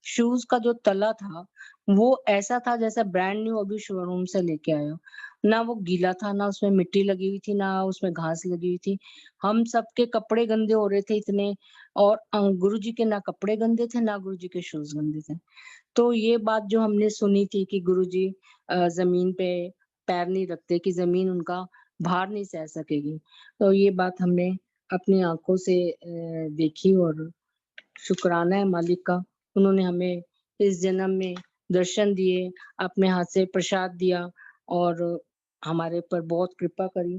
शूज का जो तला था वो ऐसा था जैसा ब्रांड न्यू अभी शोरूम से लेके आए हो। ना वो गीला था, ना उसमें मिट्टी लगी हुई थी, ना उसमें घास लगी हुई थी। हम सबके कपड़े गंदे हो रहे थे इतने, और गुरुजी के ना कपड़े गंदे थे, ना गुरुजी के शूज गंदे थे। तो ये बात जो हमने सुनी थी कि गुरुजी ज़मीन पे पैर नहीं रखते, कि ज़मीन उनका भार नहीं सह सकेगी। तो ये बात हमने अपनी आँखों से देखी, और शुक्राना है मालिक का, उन्होंने हमें इस जन्म में दर्शन दिए, अपने हाथ से प्रसाद दिया और हमारे ऊपर बहुत कृपा करी।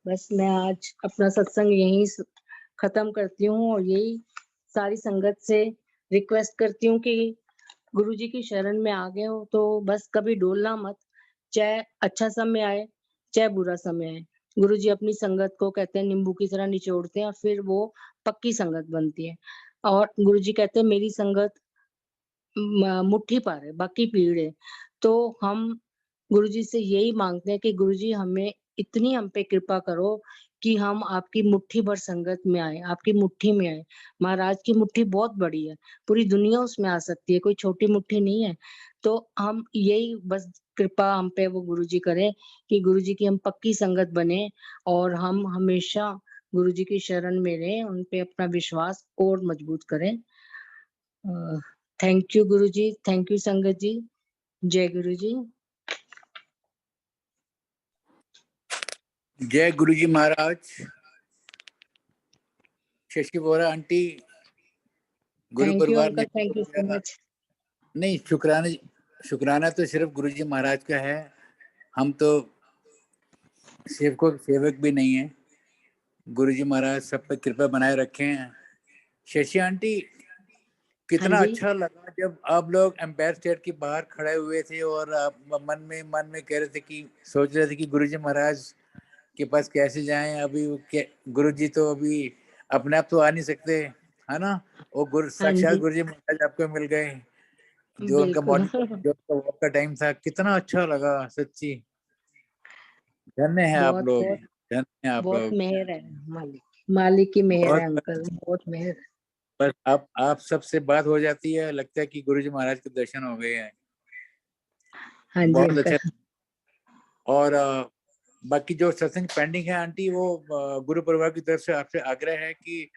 बस मैं आज अपना सत्संग यहीं खत्म करती हूँ, और यही सारी संगत से रिक्वेस्ट करती हूँ कि गुरुजी की शरण में आ गए हो तो बस कभी डोलना मत, चाहे अच्छा समय आए, चाहे बुरा समय आए। गुरुजी अपनी संगत को कहते हैं नींबू की तरह निचोड़ते हैं, और फिर वो पक्की संगत बनती है। और गुरुजी कहते हैं मेरी संगत मुट्ठी भर है, बाकी पीड़ है। तो हम गुरुजी से यही मांगते हैं कि गुरुजी हमें इतनी हम पे कृपा करो कि हम आपकी मुट्ठी भर संगत में आए, आपकी मुट्ठी में आए। महाराज की मुट्ठी बहुत बड़ी है, पूरी दुनिया उसमें आ सकती है, कोई छोटी मुट्ठी नहीं है। तो हम यही बस कृपा हम पे वो गुरुजी करें कि गुरुजी की हम पक्की संगत बने, और हम हमेशा गुरुजी की शरण में रहें, उन पे अपना विश्वास और मजबूत करें। Thank you Guruji, thank you संगत जी। जय गुरुजी। जय गुरु जी महाराज। शशि बोरा आंटी, गुरु थैंक यू परिवार ने uncle, thank you so much. नहीं, शुक्राना, शुक्राना तो सिर्फ गुरु जी महाराज का है, हम तो सेवक भी नहीं है। गुरु जी महाराज सब पे कृपा बनाए रखे हैं। शशि आंटी, हाँ कितना जी। अच्छा लगा जब आप लोग एम्पायर स्टेट के बाहर खड़े हुए थे और आप मन में कह रहे थे कि सोच रहे थे कि गुरु जी महाराज के पास कैसे जाएं। अभी गुरु जी तो अभी अपने आप तो आ नहीं सकते, है ना। वो गुरु हाँ साक्षात जी, गुरु जी महाराज आपको मिल गए। जो उनका बिल्कुल। मॉर्निंग, जो उनका वॉक का टाइम था, कितना अच्छा लगा सच्ची। धन्य है आप बहुत लोग, बहुत धन्य है आप बहुत लोग। मेहर है मालिक, मालिक की मेहर है बहुत अंकल, बहुत मेहर है। बस आप सबसे बात हो जाती है, लगता है कि गुरु जी महाराज के दर्शन हो गए हैं। हाँ जी बहुत अच्छा। अंकल। और बाकी जो सत्संग पेंडिंग है आंटी, वो गुरु परिवार की तरफ से आपसे आग्रह है कि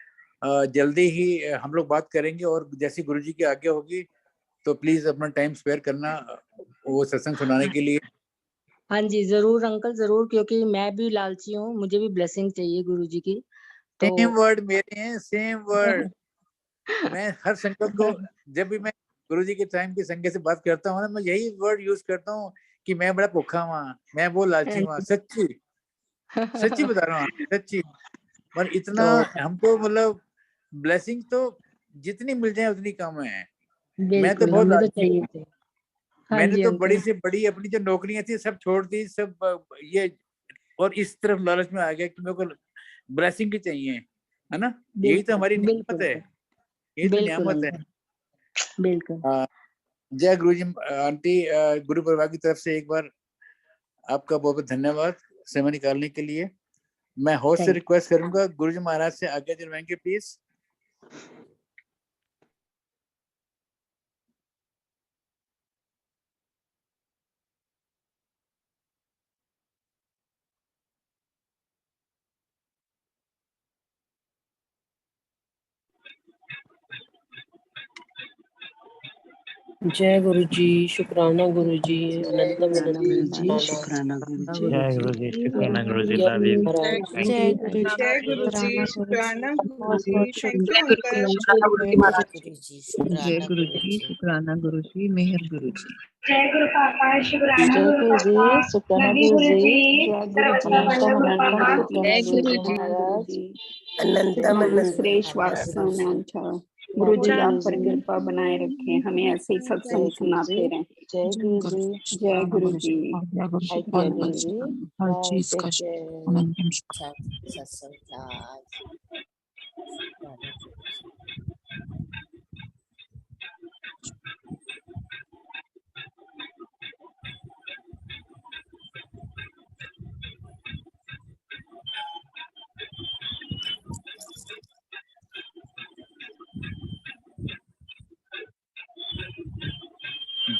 जल्दी ही हम लोग बात करेंगे, और जैसी गुरु जी की आज्ञा होगी तो प्लीज अपना टाइम स्पेयर करना वो सत्संग सुनाने हाँ, के लिए। हाँ जी, ज़रूर अंकल, ज़रूर, क्योंकि मैं भी लालची हूँ, मुझे भी ब्लेसिंग चाहिए गुरुजी की। तो सेम वर्ड मेरे हैं, सेम वर्ड। मैं हर संगत को, जब भी मैं गुरु जी के टाइम की संगत से बात करता हूँ ना, मैं यही वर्ड यूज करता हूँ कि मैं बड़ा भूखा हुआ, मैं वो लालची हाँ हुआ। जी। सच्ची, सच्ची बता रहा हूँ, सच्ची। पर इतना तो हमको मतलब ब्लेसिंग तो जितनी मिल जाए उतनी कम है। मैं तो बिल्कुल, बहुत हमें तो लालची चाहिए हूँ। थे। हाँ मैंने जी तो बड़ी अंकल। से बड़ी अपनी जो नौकरियां थी सब छोड़ दी, सब ये, और इस तरफ लालच में आ गया कि मेरे को ब्लेसिंग ही चाहिए, है ना। यही तो बिल्कुल, हमारी नियामत बिल्कुल है, अंकल, यही तो बिल्कुल नियामत है। अंकल, बिल्कुल। जय गुरु जी आंटी, गुरु परिवार की तरफ से एक बार आपका बहुत बहुत धन्यवाद समय निकालने के लिए। मैं होस्ट से थैंक रिक्वेस्ट करूंगा, गुरु जी महाराज से आज्ञा दिलवाएंगे प्लीज। जय गुरु जी, शुक्राना गुरु जी, जय अनंतम शुक्राना अनंत गुरु जी, शुक्राना शुक्राना गुरु जी। गुरु जय जी। गुरु जी, जय शुक्राना गुरु जी, जय लव यू, महाराज। थैंक जय यू। गुरु जी, जय गुरु जी, शुक्राना गुरु जी, शुक्राना गुरु बहुत जी। बहुत थैंक यू शुक्राना अंकल। जय गुरु जी, जय शुक्राना गुरु गुरु जी, जी। शुक्राना गुरु जी, मेहर गुरु जी। जय गुरु पापा, शुक्राना जय गुरु गुरु जी, पापा, शुक्राना लवी गुरु गुरु जी, जी, जय गुरु जी, सर्वत्र अनंतम गुरु अनंत पापा। शुक्राना जय गुरु गुरु जी जी। महाराज, सदगुरु अनंतम अनंत सुरेश शुक्राना गुरु वास्तव जी। नाम था। गुरु जय जी आप गुरु पर जी, कृपा बनाए रखें, हमें ऐसे ही जय सत्संग गुरु जी, सुनाते रहें। जय गुरु जी, जय गुरु जी, आज्ञा शुक्राना। गुरु जी, हर जय चीज जय का जय। अनंतम सत्संग था आज, शुक्राना गुरु जी।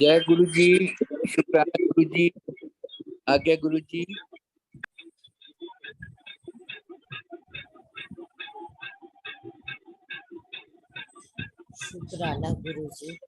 जय गुरु जी, शुक्राना गुरु जी, आज्ञा गुरु जी। शुक्राना गुरु जी।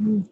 हम्म।